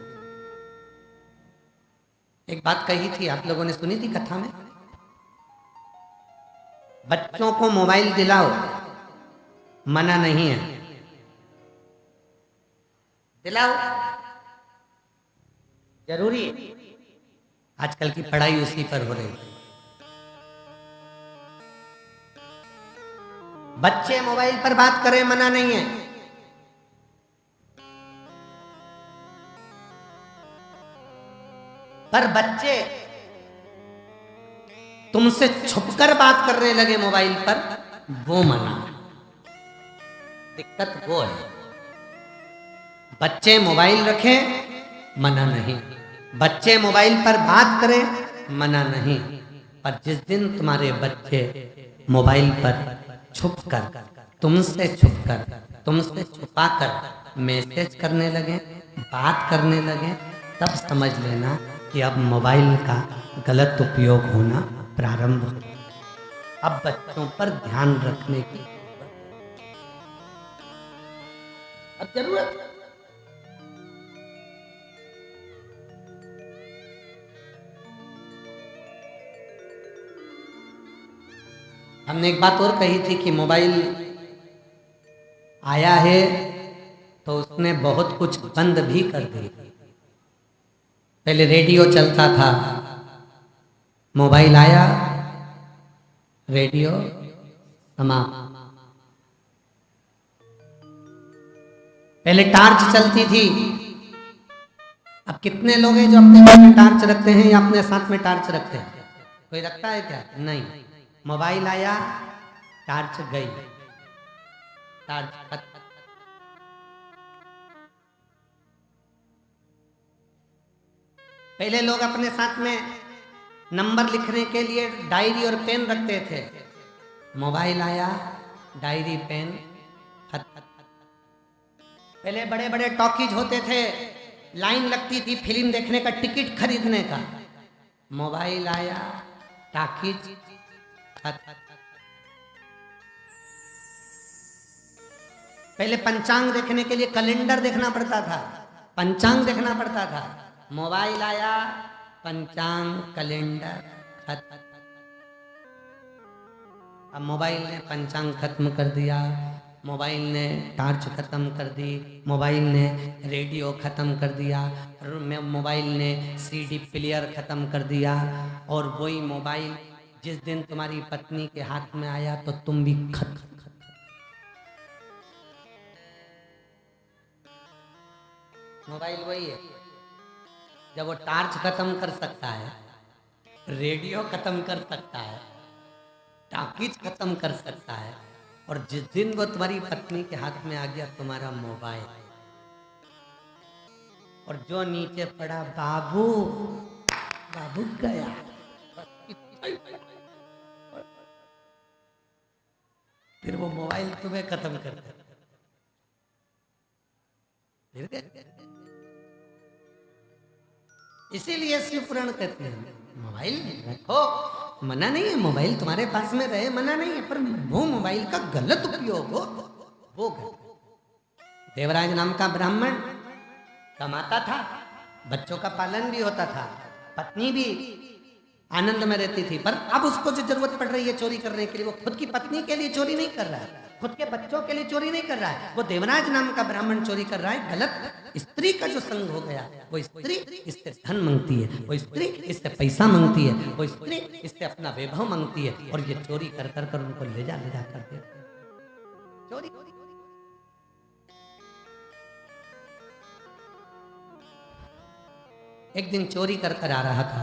एक बात कही थी, आप लोगों ने सुनी थी कथा में, बच्चों को मोबाइल दिलाओ, मना नहीं है, दिलाओ, जरूरी है। आजकल की पढ़ाई उसी पर हो रही है। बच्चे मोबाइल पर बात करें, मना नहीं है, पर बच्चे तुमसे छुपकर बात करने लगे मोबाइल पर, वो मना। दिक्कत वो है, बच्चे मोबाइल रखें, मना नहीं, बच्चे मोबाइल पर बात करें, मना नहीं, पर जिस दिन तुम्हारे बच्चे मोबाइल पर छुपकर, तुमसे छुपकर, तुमसे छुपाकर मैसेज करने लगे, बात करने लगे, तब समझ लेना कि अब मोबाइल का गलत उपयोग होना प्रारंभ हो। अब बच्चों पर ध्यान रखने की अब जरूरत है। हमने एक बात और कही थी कि मोबाइल आया है तो उसने बहुत कुछ बंद भी कर दी। पहले रेडियो चलता था, मोबाइल आया, रेडियो समाप्त। पहले टार्च चलती थी, अब कितने लोग हैं जो अपने घर में टार्च रखते हैं या अपने साथ में टार्च रखते हैं? कोई रखता है क्या? नहीं। मोबाइल आया, टार्च गई, टार्च खत्म। पहले लोग अपने साथ में नंबर लिखने के लिए डायरी और पेन रखते थे। मोबाइल आया, डायरी पेन खत्म। पहले बड़े बड़े टॉकीज होते थे, लाइन लगती थी फिल्म देखने का, टिकट खरीदने का। मोबाइल आया, टॉकीज खत्म। पहले पंचांग देखने के लिए कैलेंडर देखना पड़ता था, पंचांग देखना पड़ता था। मोबाइल आया, पंचांग कैलेंडर खत्म। अब मोबाइल ने पंचांग खत्म कर दिया, मोबाइल ने टार्च खत्म कर दी, मोबाइल ने रेडियो खत्म कर दिया, मोबाइल ने सीडी प्लेयर खत्म कर दिया। और वही मोबाइल जिस दिन तुम्हारी पत्नी के हाथ में आया तो तुम भी खत्म। मोबाइल वही है, जब वो टार्च खत्म कर सकता है, रेडियो खत्म कर सकता है, टॉकीज खत्म कर सकता है, और जिस दिन वो तुम्हारी पत्नी के हाथ में आ गया तुम्हारा मोबाइल, और जो नीचे पड़ा बाबू, बाबू गया, फिर वो मोबाइल तुम्हें खत्म कर देता। इसीलिए शिव पुराण कहते हैं मोबाइल रखो, मना नहीं है, मोबाइल तुम्हारे पास में रहे मना नहीं है, पर वो मोबाइल का गलत उपयोग हो वो गलत। देवराज नाम का ब्राह्मण कमाता था, बच्चों का पालन भी होता था, पत्नी भी आनंद में रहती थी, पर अब उसको जो जरूरत पड़ रही है चोरी करने के लिए, वो खुद की पत्नी के लिए चोरी नहीं कर रहा है, खुद के बच्चों के लिए चोरी नहीं कर रहा है, वो देवराज नाम का ब्राह्मण चोरी कर रहा है। गलत स्त्री का जो संग हो गया, वो स्त्री इससे धन मांगती है, वो स्त्री इससे पैसा मांगती है, वो स्त्री इससे अपना वैभव मांगती है, और ये चोरी कर कर कर उनको ले जा कर दे चोरी। एक दिन चोरी कर कर आ रहा था,